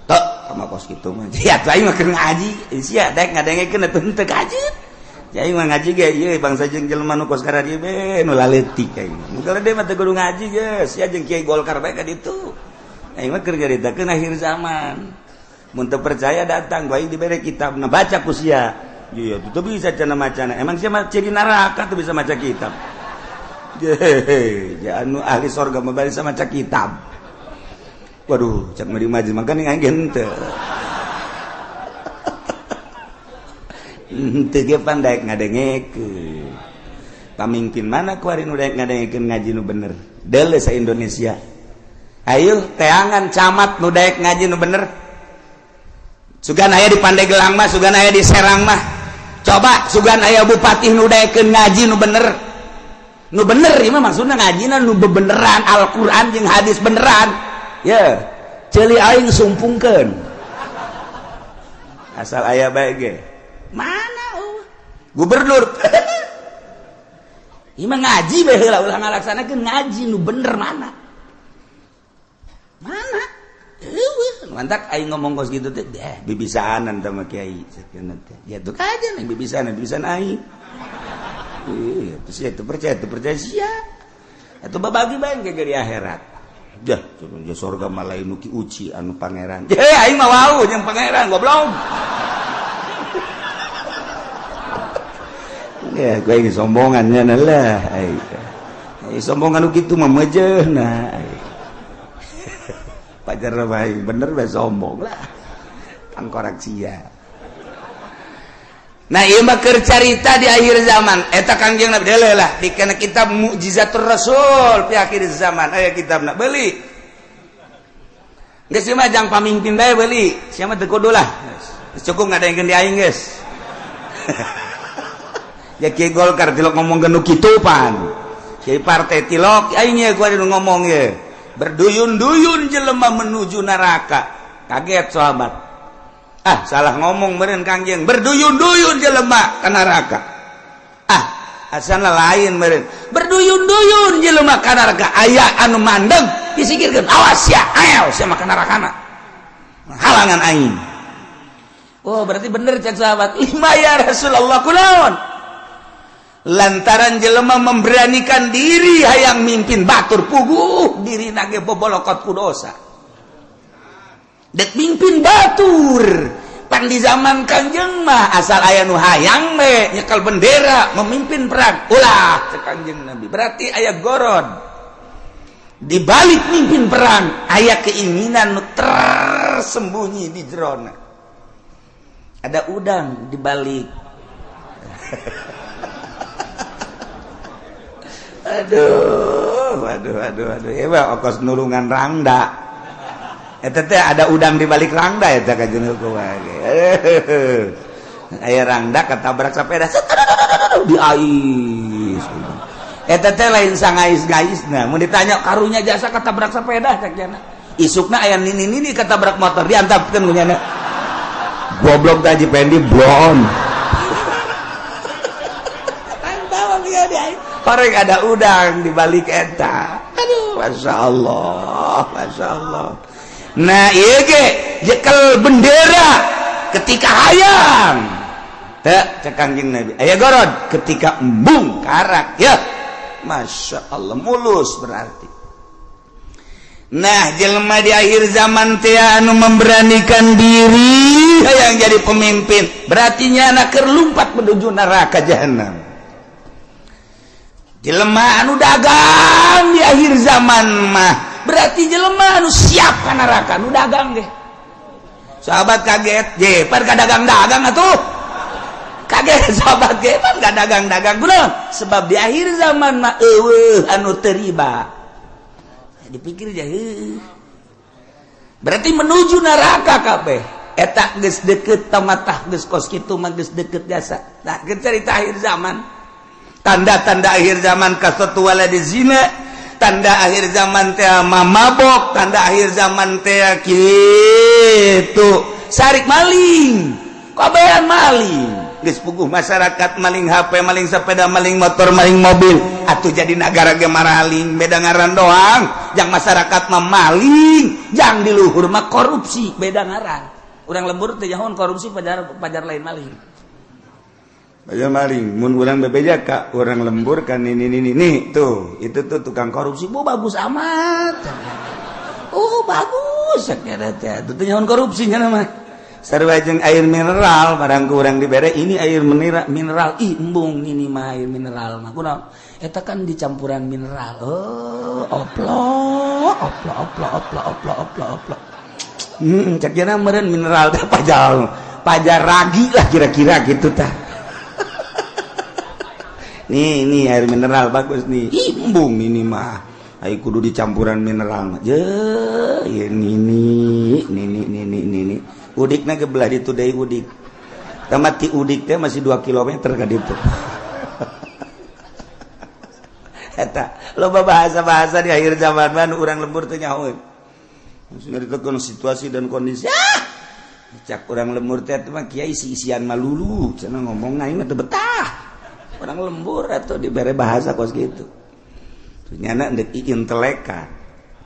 tok sama kos gitu mah sia teh mah keur ngaji sia daek ngadengekeun atuh teu ngaji Jai mah ngaji ge ieu bangsa jeung jelema nu kos ka dieu be nu laletik aing. Mungkin dia mah teu kudu ngaji geus, sia jeung Kiai Golkar bae ka ditu. Aing mah keur nyaritakeun akhir zaman. Mun teu percaya datang bae dibere kitabna baca ku sia. Iya teu bisa cenah macana. Emang sia mah ciri neraka teu bisa maca kitab. Ya anu ahli surga mah bari sama maca kitab. Waduh, cak mah dimaji makan aing henteu. Teu ge pandai ngadengekeun. Pamimpin mana kuari nu daek ngadengekeun ngaji nu bener? Deuleu sa Indonesia. Ayo teangan camat nu daek ngaji nu bener. Sugan aya di Pandeglang mah, sugan aya di Serang mah. Coba sugan aya bupati nu daekeun ngaji nu bener. Nu bener ieu mah maksudna ngajina nu bebeneran Al-Qur'an jeung hadis beneran. Ya, ceuli aing sumpungkeun. Asal aya bae ge. Mana gubernur ieu mah ngaji bae heula ulah ngalaksanakeun ngaji nu bener mana eueuh mantak aing ngomong kos kitu teh bibisaanan teh mah kiai sakeun teh ya tuh kajen aing bibisan aing terus ya teu percaya sia atuh babagi bae ge di akhirat dah coba surga mah lain nu ki uci anu pangeran aing mah wau jeung pangeran goblok. Ya, gue ini sombongannya lah. Sombongan gitu mah mejehna. Pajar bae bener bae sombong lah. Pangkorak sia. Nah, ieu mah keur carita di akhir zaman. Eta Kangjeng Nabi deuleu lah dikena kitab Mukjizatur Rasul fi akhir zaman. Aya kitabna beuli. Geus ieu mah jang pamimpin bae beuli. Sia mah teu kudu lah. Cukup ngadengeun di aing geus. Ya Kiai Golkar tilok ngomong nu kitu pan. Kiai partai tilok aing ye gua ngomong ye. Berduyun-duyun jelema menuju neraka. Kaget sahabat. Ah, salah ngomong meureun Kangjeng. Berduyun-duyun jelema ka neraka. Ah, asalna lain meureun. Berduyun-duyun jelema ka neraka. Aya anu mandeg disikirkeun. Awas ya, ayo sia mah ka nerakana. Halangan aing. Oh, berarti bener cek sahabat. Ya Rasulullah kunaon? Lantaran jelema memberanikan diri hayang mimpin batur puguh diri nage bobolokot ku dosa dek mimpin batur pan di zaman Kangjeng mah asal aya nu hayang me nyekel bendera memimpin perang ulah cek Kangjeng Nabi berarti aya gorod di balik mimpin perang aya keinginan nu tersembunyi di jerona ada udang di balik Aduh. Ya ongkos nulungan rangda. Eta teh ada udang di balik rangda eta kajeun hukum wae. Aya rangda katabrak sapeda. Di ais. Eta teh lain sangais-gaisna. Mun ditanya karunya jasa katabrak sepeda cak jana. Isukna aya nini-nini katabrak motor diantapkeun ku nyana. goblok Haji Pendi blon. Orang ada udang di balik eta. Aduh, masya Allah. Nah, iya ge, jekel bendera ketika hayang. Cek Kangjeng Nabi. Aya gorod ketika embung karak ya. Masya Allah mulus berarti. Nah, jelema di akhir zaman teh anu memberanikan diri yang jadi pemimpin, berarti nyana keur lumpat menuju neraka jahanam. Jelema anu dagang di akhir zaman mah berarti jelema anu siap ka neraka, anu dagang ge. Sahabat kaget, je pan ka dagang-dagang atuh. Kaget sahabat ge pan ka dagang-dagang. Kunaon? Sebab di akhir zaman mah eueuh anu teu riba. Dipikir aja berarti menuju neraka kabeh eta geus deukeut tamatah geus kos kitu mah geus deukeut jasa. Nah, cerita akhir zaman, tanda-tanda akhir zaman kasatu waladi zina, tanda akhir zaman teh mabok, tanda akhir zaman teh kitu sarik maling, kabehan maling. Geus puguh masyarakat maling HP, maling sepeda, maling motor, maling mobil. Atuh jadi negara ge maraling, beda ngaran doang. Jang masyarakat mah maling, jang di luhur mah korupsi, beda ngaran. Urang lembur teh nyahoan korupsi pajar lain maling. Pajar maling, mun urang bebeja ka urang lembur kan ini tuh, itu tuh tukang korupsi. Bu bagus amat. Oh, bagus sakira teh. Tuh nyahoan korupsi nya mah. Sarua jeung air mineral barang kurang dibere ini air mineral embung ini mah air mineral mah kunaon eta kan dicampuran mineral. Oplok cek jana meureun mineral teh pajar ragi lah kira-kira gitu tah. Nih air mineral bagus nih embung ini mah ai kudu dicampuran mineral mah je ini udikna gebelah ditu deui udik. Tamat ti udik teh masih 2 kilometer ka ditu. Eta loba bahasa-bahasa di akhir zaman mah urang lembur teh nyaho. Nyaritakeun situasi dan kondisi. Cak urang lembur teh mah kiai isi-isian malulu, cenah ngomong aing mah teu betah. Urang lembur atuh dibere bahasa kos kitu. Nyana endek inteleka.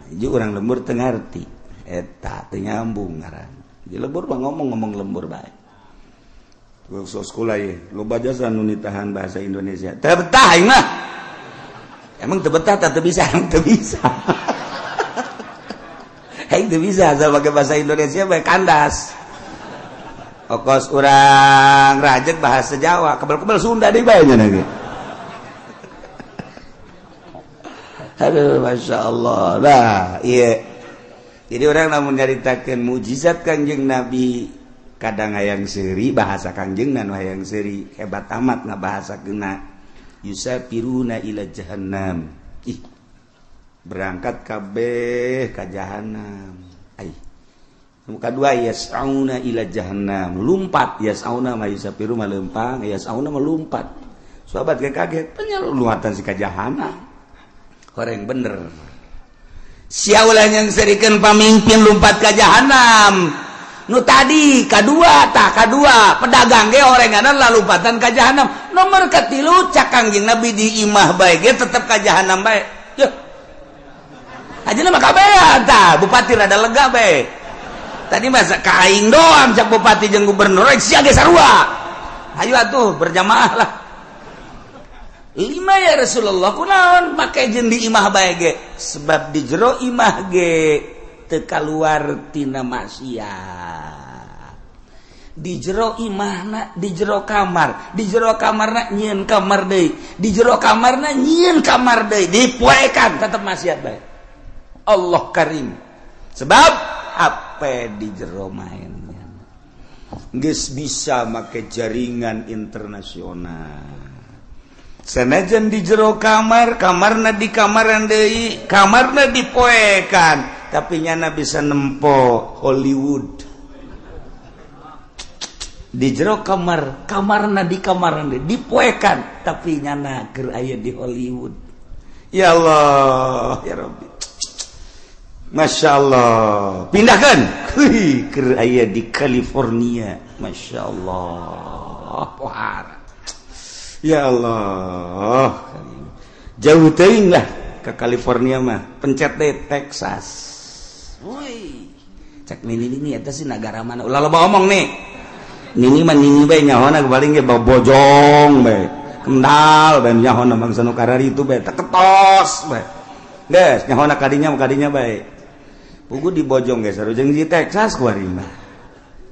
Ieu urang lembur teu ngarti. Eta teu nyambung ngaran. Di lembur mah ngomong lembur bae. Waktu sekolah ye, loba jasa nu nitahan bahasa Indonesia. Teu betah aing mah. Emang teu betah teu bisa, teu bisa. Aing teu bisa asal pakai bahasa Indonesia bae kandas. Okos urang rajek bahasa Jawa, kebel-kebel Sunda deui bae nya ge. Aduh, Masya Allah. Nah, iya. Jadi orang namun nyaritakeun mukjizat Kangjeng Nabi kadang hayang seuri bahasa Kangjeng dan hayang seuri hebat amat ngabahasakeunna yusafiruna ila jahannam. Ih. Berangkat kabeh ka jahanam. Ai. Kadua yas'auna ila jahannam, lumpat yas'auna mah yusafiru mah leumpang, yas'auna mah lumpat. Sahabat kaget, penyeluatan si ka jahanam. Horeng bener. Siaulah yang serikeun pamimpin lumpat ka jahanam. Nu tadi kadua pedagang ge orenganan lalumpatan ka jahanam. Nomor katilu cak Kangjeng Nabi di imah bae ge tetep ka jahanam bae. Yeuh. Ajeuna mah kabehan tah, bupati rada lega bae. Tadi masa ka aing doang cak bupati jeung gubernur sia ge sarua. Ayo atuh berjamaah lah. 5 ya Rasulullah kunaon make jeung di imah bae ge sebab di jero imah ge teu kaluar tina maksiat. Di jero imahna di jero kamarna nyieun kamar deui, di jero kamarna nyieun kamar deui, dipoekan tetep maksiat bae. Allah Karim. Sebab apa di jero mainnya geus bisa make jaringan internasional. Sanajan di jero kamarna di kamaran deui, kamarna dipoekan, tapi nyana bisa nempo Hollywood. Di jero kamarna di kamaran deui, dipoekan, tapi nyana keur aya di Hollywood. Ya Allah, ya Rabbi. Masya Allah pindahkan ke aya di California. Masya Allah pohara ya Allah jauh teuing lah ke California mah pencet deh Texas. Woi cek nini eta sih negara mana ulah loba omong nih nini mah nini bae nyahona paling ge bojong bae kendal bae nyahona bangsa nu karari itu bae teketos bae geus nyahona kadinya bae pugu di bojong geus sareng di Texas kuari mah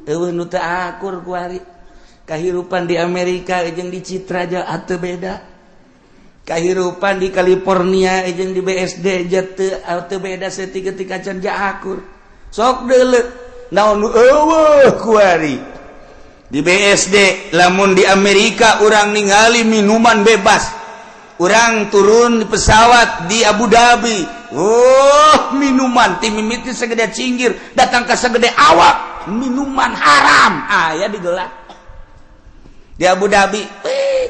eueuh nu teu akur kuari kahirupan di Amerika jeung di Citra aja atuh beda kahirupan di California jeung di BSD teu beda setik-etik acan ja akur sok deuleu naon nu eueuh kuari di BSD lamun di Amerika urang ningali minuman bebas urang turun di pesawat di Abu Dhabi minuman ti mimiti segede cinggir datang ke segede awak minuman haram aya digelar di Abu Dhabi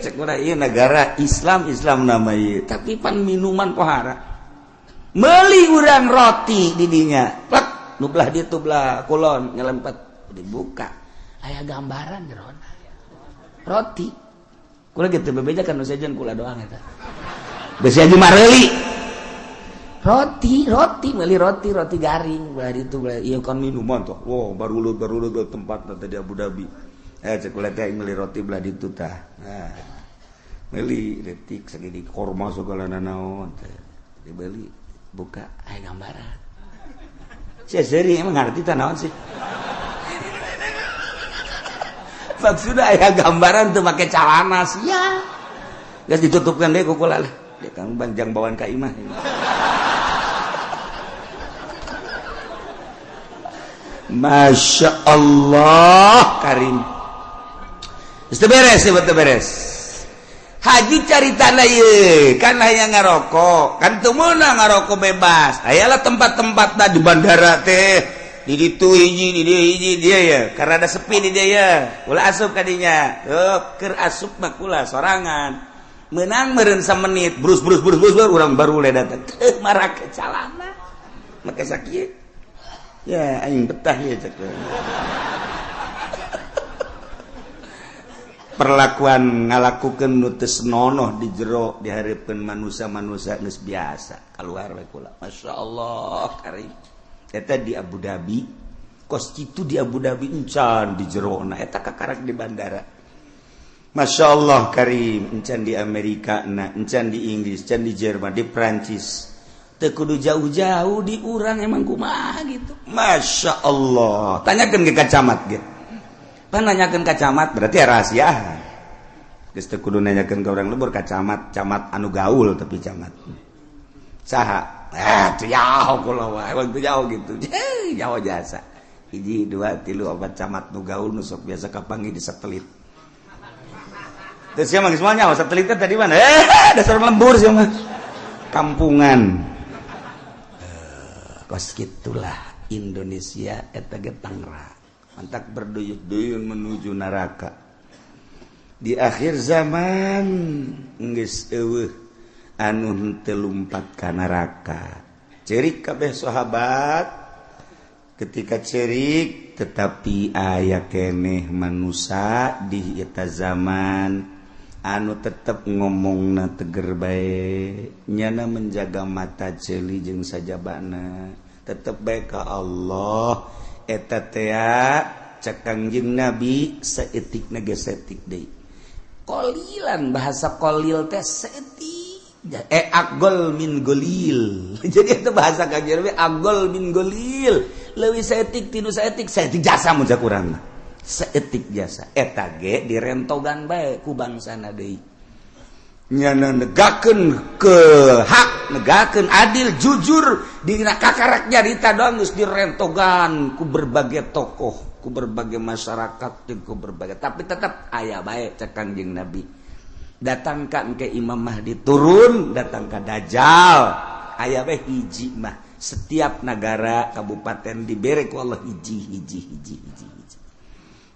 cek urang ieu negara Islam nama ieu tapi pan minuman pohara meuli urang roti di dinya nu belah ditu belah kulon nyelempet dibuka aya gambaran jerona roti kula gitu bebeja kan nu sajen kula doang eta besi aja mareli roti meuli roti garing belah ditu belah ieu kan minuman tuh wow barulut tempat tadi di Abu Dhabi cek kula teh meuli roti belah ditu tah nah meuli detik sagede korma segala naon teh dibeli buka aya gambaran seri emang ngerti tak naon sih maksudnya aya gambaran tuh pakai celana sih ya guys ditutupkan deh kukula lah dia kan banjang bawaan ka imah Masya Allah Karim itu beres haji caritana ye kan hayang ngarokok kan teu meunang ngarokok bebas ayalah tempat-tempat di bandara teh di ditu hiji dia ya karena ada sepi di dia ya ulah asup ka dinya keur asup mah kula sorangan meunang meureun menit brus urang baru le datang marah ke calana make sakieu ya aing betah ya cek perlakuan ngalakukeun nu teu senonoh di jero dihareupeun manusia geus biasa kaluar we kula masyaallah karim eta di Abu Dhabi kos kitu di Abu Dhabi encan di jerona eta kakarak di bandara masyaallah karim encan di Amerika na encan di Inggris encan di Jerman di Prancis teu kudu jauh-jauh di urang emang kumaha gitu masyaallah tanyakeun ke kacamat ge pan nanyakeun ka camat berarti rahasia geus teu kudu nanyakeun ka urang lembur ka camat anu gaul tapi camat saha teu jauh kula wae teu jauh gitu jauh jasa 1 2 3 4 camat nu gaul nu sok biasa kapanggih di satelit terus sia mah geus moal nyaho satelit tadi mana dasar lembur sia mah kampungan kos kitulah Indonesia eta ge Tangerang mantak berduyun-duyun menuju neraka di akhir zaman geus eueuh anu teu lumpat ka neraka cerik kabeh sahabat ketika cerik tetapi aya keneh manusia di eta zaman anu tetep ngomongna teger bae nyana menjaga mata ceuli jeung sajabana tetep bae ka Allah eta teh cek Kangjeng Nabi saeutik ge setik deui. Qolilan bahasa qalil teh seeutik. Aqol min golil. Jadi itu bahasa Kangjeng Nabi aqol min golil. Leuwih saeutik tinu saeutik jasa mun cak urang mah. Saeutik jasa eta ge direntogan bae ku bangsana deui. Nyana negakeun ke hak negakeun adil jujur dina kakarak nyarita doang geus direntogan ku berbagai tokoh ku berbagai masyarakat jeung ku berbagai tapi tetap aya bae cek Kangjeng Nabi datang ka engke Imam Mahdi turun datang ka Dajjal aya bae hiji mah setiap negara kabupaten dibere ku Allah hiji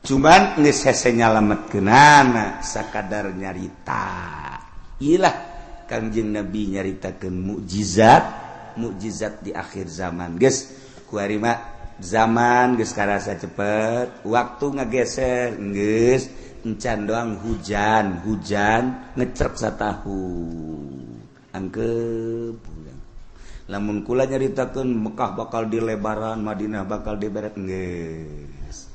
cuman geus hese nyalametkeunana sakadar nyarita ilah Kangjeng Nabi nyaritakeun mukjizat mukjizat di akhir zaman geus kuarima zaman geus karasa cepet waktu ngageser geus encan doang hujan ngecerk satahu angkep lamun kula nyaritakeun Mekah bakal dilebaran Madinah bakal diberet geus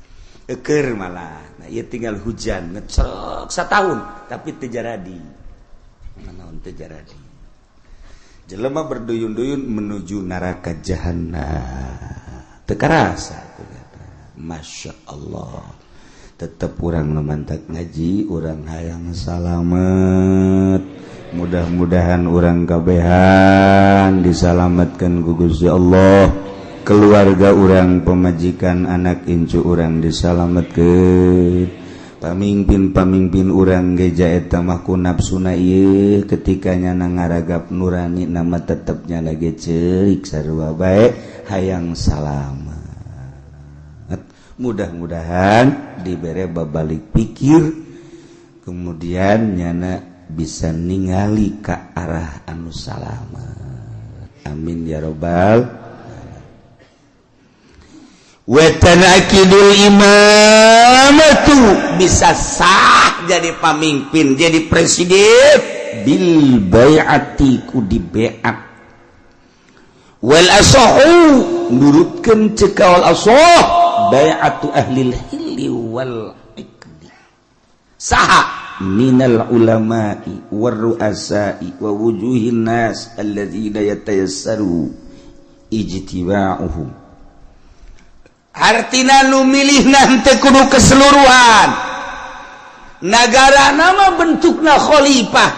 eukeur malah nah ieu tinggal hujan ngecerk satahun tapi teu jaradi naon teu jaradi jelema berduyun-duyun menuju neraka jahanam teu karasa Masya Allah tetep urang mantak ngaji urang hayang salamet mudah-mudahan urang kabehan disalametkeun ku Gusti Allah keluarga urang pemajikan anak incu urang disalametkeun pamimpin urang geja eta mah ku nafsuna ieu ketika nyana ngaragap nurani nama tetepnya lagi ceurik sarua bae hayang salamet mudah-mudahan dibere babalik pikir kemudian nyana bisa ningali ka arah anu salamet amin ya robbal wa tanakidul imamatu bisa sah jadi pamimpin jadi presiden bil bai'ati ku di bai'at wal asahu nurutkeun cekal asah bai'atu ahlil hilli wal iqdi saha minal ulama'i war ru'asa'i wa wujuhin nas alladzina yatayassaru ijtiba'uhum artina nu milihna teu kudu keseluruhan nagara nama bentukna khalifah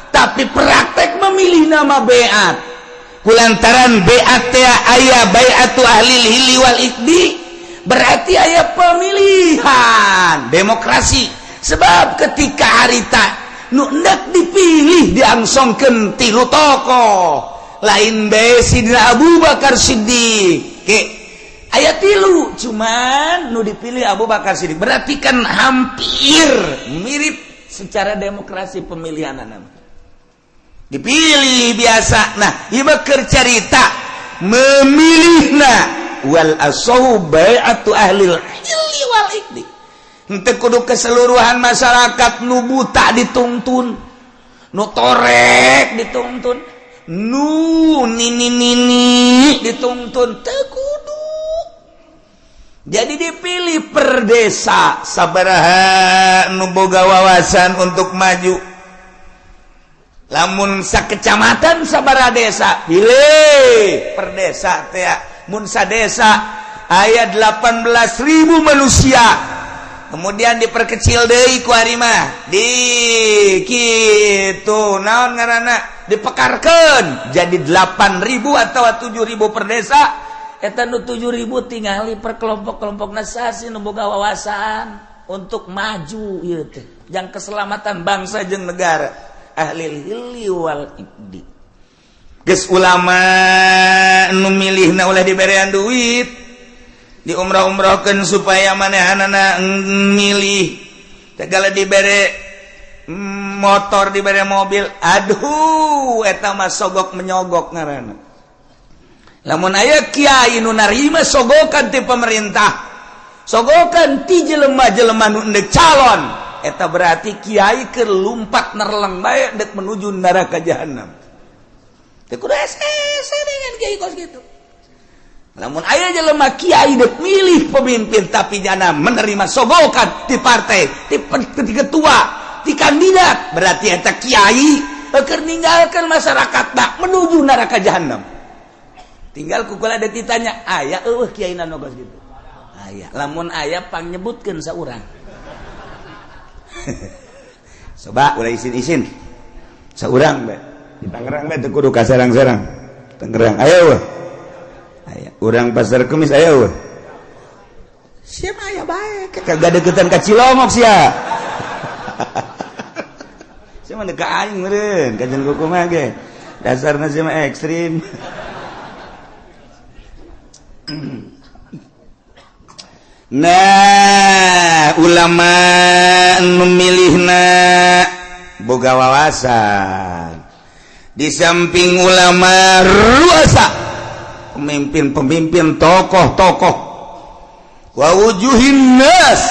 tapi praktek memilih nama bai'at kulantaran bai'at teh aya bai'atu ahlil hilli wal iqdi berarti aya pemilihan demokrasi sebab ketika harita nu hendak dipilih diangsongkeun tilu tokoh lain bae Sidina Abu Bakar Siddiq aya tilu cuman nu dipilih Abu Bakar Siddiq berarti kan hampir mirip secara demokrasi pemilihan nama dipilih biasa nah ieu keur carita memilihna wal asahu bai'atu ahlil hilli wal iqdi henteu kudu keseluruhan masyarakat nu buta dituntun nu torek dituntun nu nini dituntun teu kudu jadi dipilih per desa sabaraha nu boga wawasan untuk maju lamun sakecamatan sabaraha desa pilih per desa teh mun sadesa aya 18.000 manusia kemudian diperkecil deui ku ari mah di kitu naon ngaranna dipekarkeun jadi 8.000 atau 7.000 per desa eta nu 7.000 tingali per kelompok-kelompokna sasi nu boga wawasan untuk maju ieu teh jang keselamatan bangsa jeung negara ahlil hilli wal iqdi geus ulama nu milihna ulah diberean duit di umrah-umrahkeun supaya manehanana milih segala dibere motor dibere mobil aduh eta mah sogok menyogok ngaranna lamun aya kiai nu narima sogokan ti pemerintah sogokan ti jelema-jelema nu endek calon eta berarti kiai keur lumpat nerleng bae dek menuju neraka jahanam teu kudu ese dengan kiai kos gitu lamun aya jelema kiai dek milih pemimpin tapi jana menerima sogokan ti partai ti ketua ti kandidat berarti eta kiai keur ninggalkeun masyarakat dak menuju neraka jahanam tinggal kukula ada ditanya aya eueuh kiai na nogos gitu aya lamun aya pang nyebutkeun saurang coba ulah isin-isin saurang bae di Tangerang bae teu kudu ka sarang-sarang Tangerang aya eueuh aya urang Pasar Kemis aya eueuh sia mah aya bae kagak deketan ka Cilongok sia sia mah deuk ka aing meureun kajen kumaha ge dasarna sia mah ekstrim nah ulama memilihna boga wawasan di samping ulama ruasa, pemimpin-pemimpin, tokoh-tokoh, wa wujuhin nas,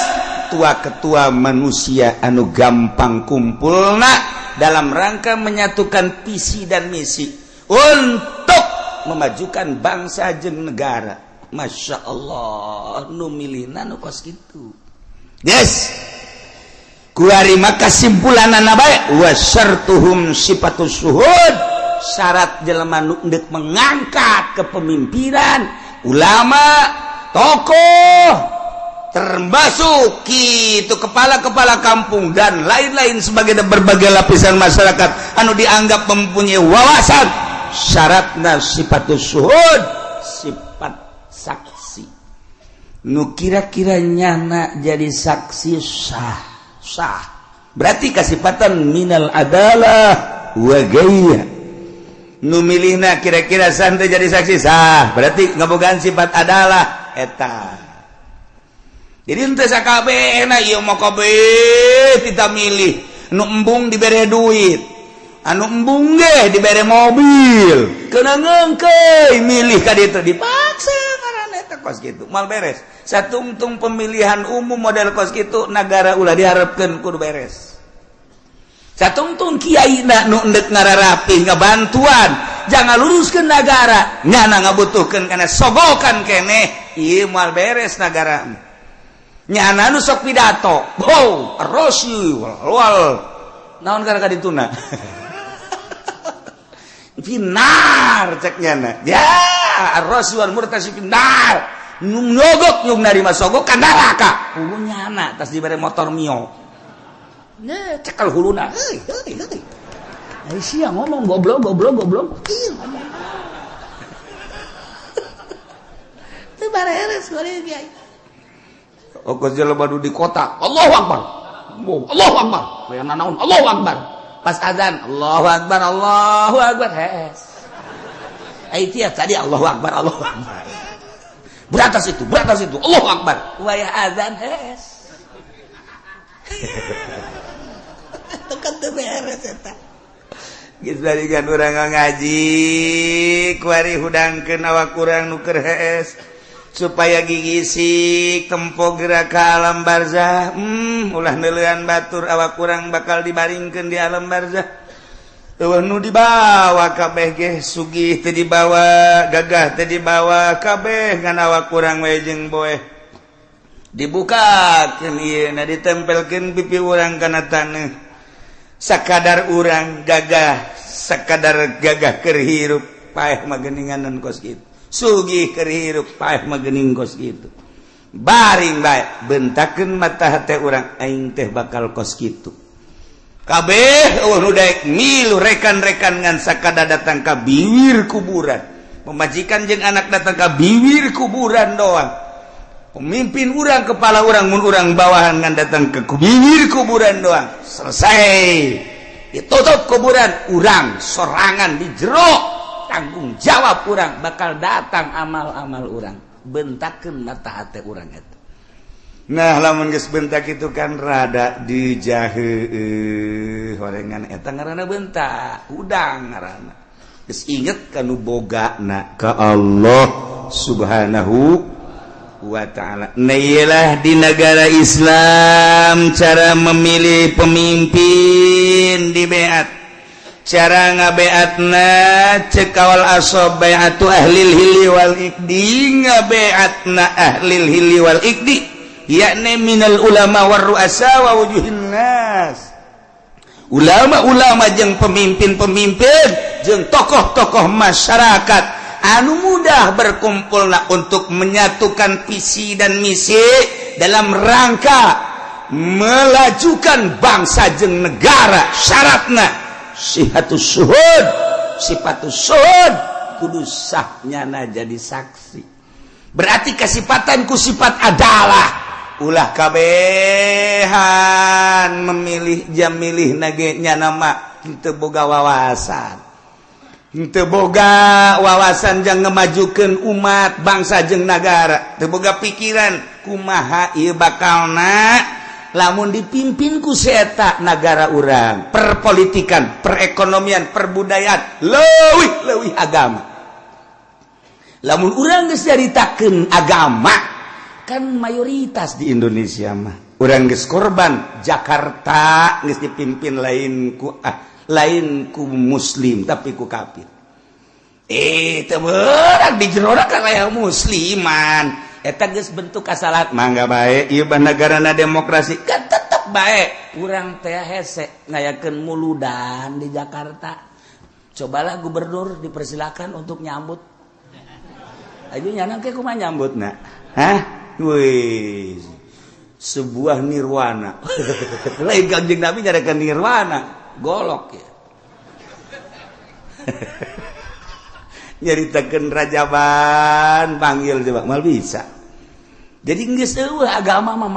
tua-ketua manusia anu gampang kumpulna dalam rangka menyatukan visi dan misi untuk memajukan bangsa jeung negara. Masya Allah, nu milihna nu kos kitu. Yes. Kuari maka simpulanana bae wa syartuhum sifatus syuhud, syarat jelema nu endek mengangkat kepemimpinan ulama, tokoh, termasuk kitu kepala-kepala kampung dan lain-lain sebagai berbagai lapisan masyarakat anu dianggap mempunyai wawasan. Syaratna sifatus syuhud, sifat saksi. Nu kira-kira nyana jadi saksi sah. Berarti kasifatan minal adalah wa gaya. Nu milihna kira-kira santai jadi saksi sah, berarti ngabogaan sifat adalah eta. Jadi henteu sakabehna ieu mah kabeh kita milih. Nu embung dibere duit, anu embung ge dibere mobil, keuna ngengkeuy milih ka ditu dipaksa ngaranna eta kos kitu mal beres. Satungtung pemilihan umum model kos kitu nagara ulah diharapkeun kudu beres. Satungtung kiaina nu endek ngararapi ngabantuan jangan luruskeun nagara nyana ngabutuhkeun kana sogokan keneh ieu moal beres nagara. Nyana nu sok pidato bow rosy wal naon gara kadituna finar cek nyana ya rosy wal murtasi finar nyogok nyung narima sogok ka neraka hulu nyana tas dibere motor mio ne cekal huluna heuy ai sia ngomong goblok ieu ngomong teu bareres goreng kiai ongkos jelema di kota Allahu Akbar Allahu Akbar aya naon Allahu Akbar pas azan Allahu Akbar hes ai tiap tadi Allahu Akbar beratas itu Allahu Akbar waya azan hes tekan teu beres eta geus balikan urang ngaji kuari hudangkeun awak urang nu keur hees supaya gigisi tempo gerak ka alam barzah. Ulah neulean batur awak urang bakal dibaringkeun di alam barzah. Eueuh nu dibawa kabeh ge sugih teu dibawa, gagah teu dibawa, kabeh ngan awak urang we jeung boeh. Dibukakeun ieu na ditempelkeun pipi urang kana taneuh. Sakadar urang gagah, sakadar gagah keur hirup paeh mah geuninganan kos kitu. Sugih keur hirup paeh mah geuning kos kitu. Baring bae bentakeun mata hate urang aing teh bakal kos kitu. Kabeh nu daek milu rekan-rekan ngan sakada datang ka biwir kuburan. Pemajikan jeung anak datang ka biwir kuburan doang. Pemimpin urang kepala urang mun urang bawahan ngan datang ke biwir kuburan doang. Selesai. Ditutup kuburan urang sorangan di jero. Tanggung jawab urang bakal datang amal-amal urang. Bentakeun mata hate urang eta. Nah lamun geus bentak itu kan rada dijaheueuh horengan eta ngaranna bentak udang ngaranna geus inget kanu bogana ka Allah Subhanahu wa ta'ala. Nah iyalah di negara Islam cara memilih pemimpin di beat, cara ngabeatna cekawal asob beatu ahlil hilli wal ikdi, ngabeatna ahlil hilli wal ikdi yakni minal ulama war ru'asa wa wujuhin nas. Ulama-ulama jeung pemimpin-pemimpin jeung tokoh-tokoh masyarakat anu mudah berkumpulna untuk menyatukan visi dan misi dalam rangka melajukan bangsa jeung negara. Syaratna sifatus syuhud, sifatus syuhud kudu sah nyana jadi saksi. Berarti kasifatan ku sifat adalah ulah kabehan memilih jam milih nage nya nama henteu boga wawasan, henteu boga wawasan jang ngemajukeun umat bangsa jeung nagara, teu boga pikiran kumaha ieu bakalna lamun dipimpinku seta negara urang perpolitikan perekonomian perbudayaan leuwih agama lamun urang geus nyaritakeun agama kan mayoritas di Indonesia mah urang geus korban Jakarta geus dipimpin lain ku muslim tapi ku kafir teu beurang di jerona ka aya musliman eta geus bentuk kasalat mangga bae ieu negarana demokrasi kan tetep bae urang teh hese ngayakeun muludan di Jakarta cobalah gubernur dipersilakan untuk nyambut aja nyanang ke kumaha nyambutna wih sebuah nirwana lain Kangjeng Nabi nyarakeun nirwana golok ya nyaritakeun rajaban panggil coba mal bisa jadi geus eueuh agama mah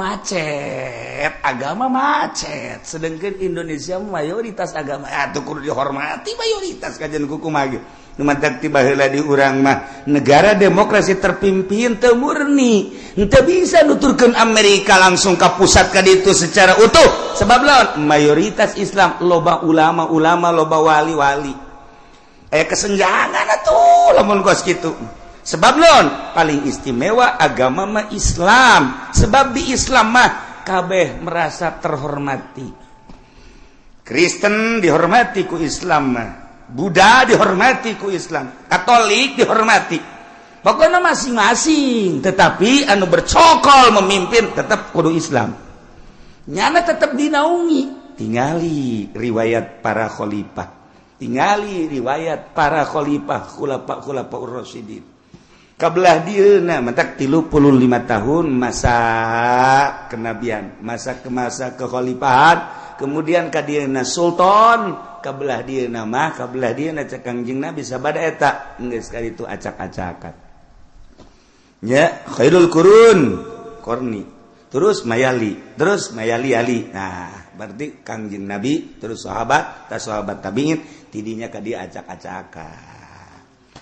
macet sedangkan Indonesia mayoritas agama atuh kudu dihormati mayoritas kajian kuku mah ge numantak ti baheula di urang mah negara demokrasi terpimpin teu murni henteu bisa nuturkeun Amerika langsung ka pusat ka ditu secara utuh sebab lawan mayoritas Islam loba ulama loba wali kesenjangan atuh lamun kos kitu sebab lawan paling istimewa agama mah Islam sebab di Islam mah kabeh merasa terhormati Kristen dihormati ku Islam mah Buddha dihormati ku Islam Katolik dihormati pokoknya masing-masing tetapi anu bercokol memimpin tetap kudu Islam nyana tetap dinaungi tingali riwayat para khalifah tingali riwayat para khalifah khulafa ur-rasyidin kabelah dieuna mentak 35 tahun masa kenabian masa kekhalifahan kemudian ka dieuna sultan kabelah dieuna mah kabelah dieuna cek Kangjeng Nabi sabada eta geus ka ditu acak-acakan nya khairul qurun qarni terus mayali ali nah berarti Kangjeng Nabi terus sahabat tabiin tidinya ka dia acak-acakan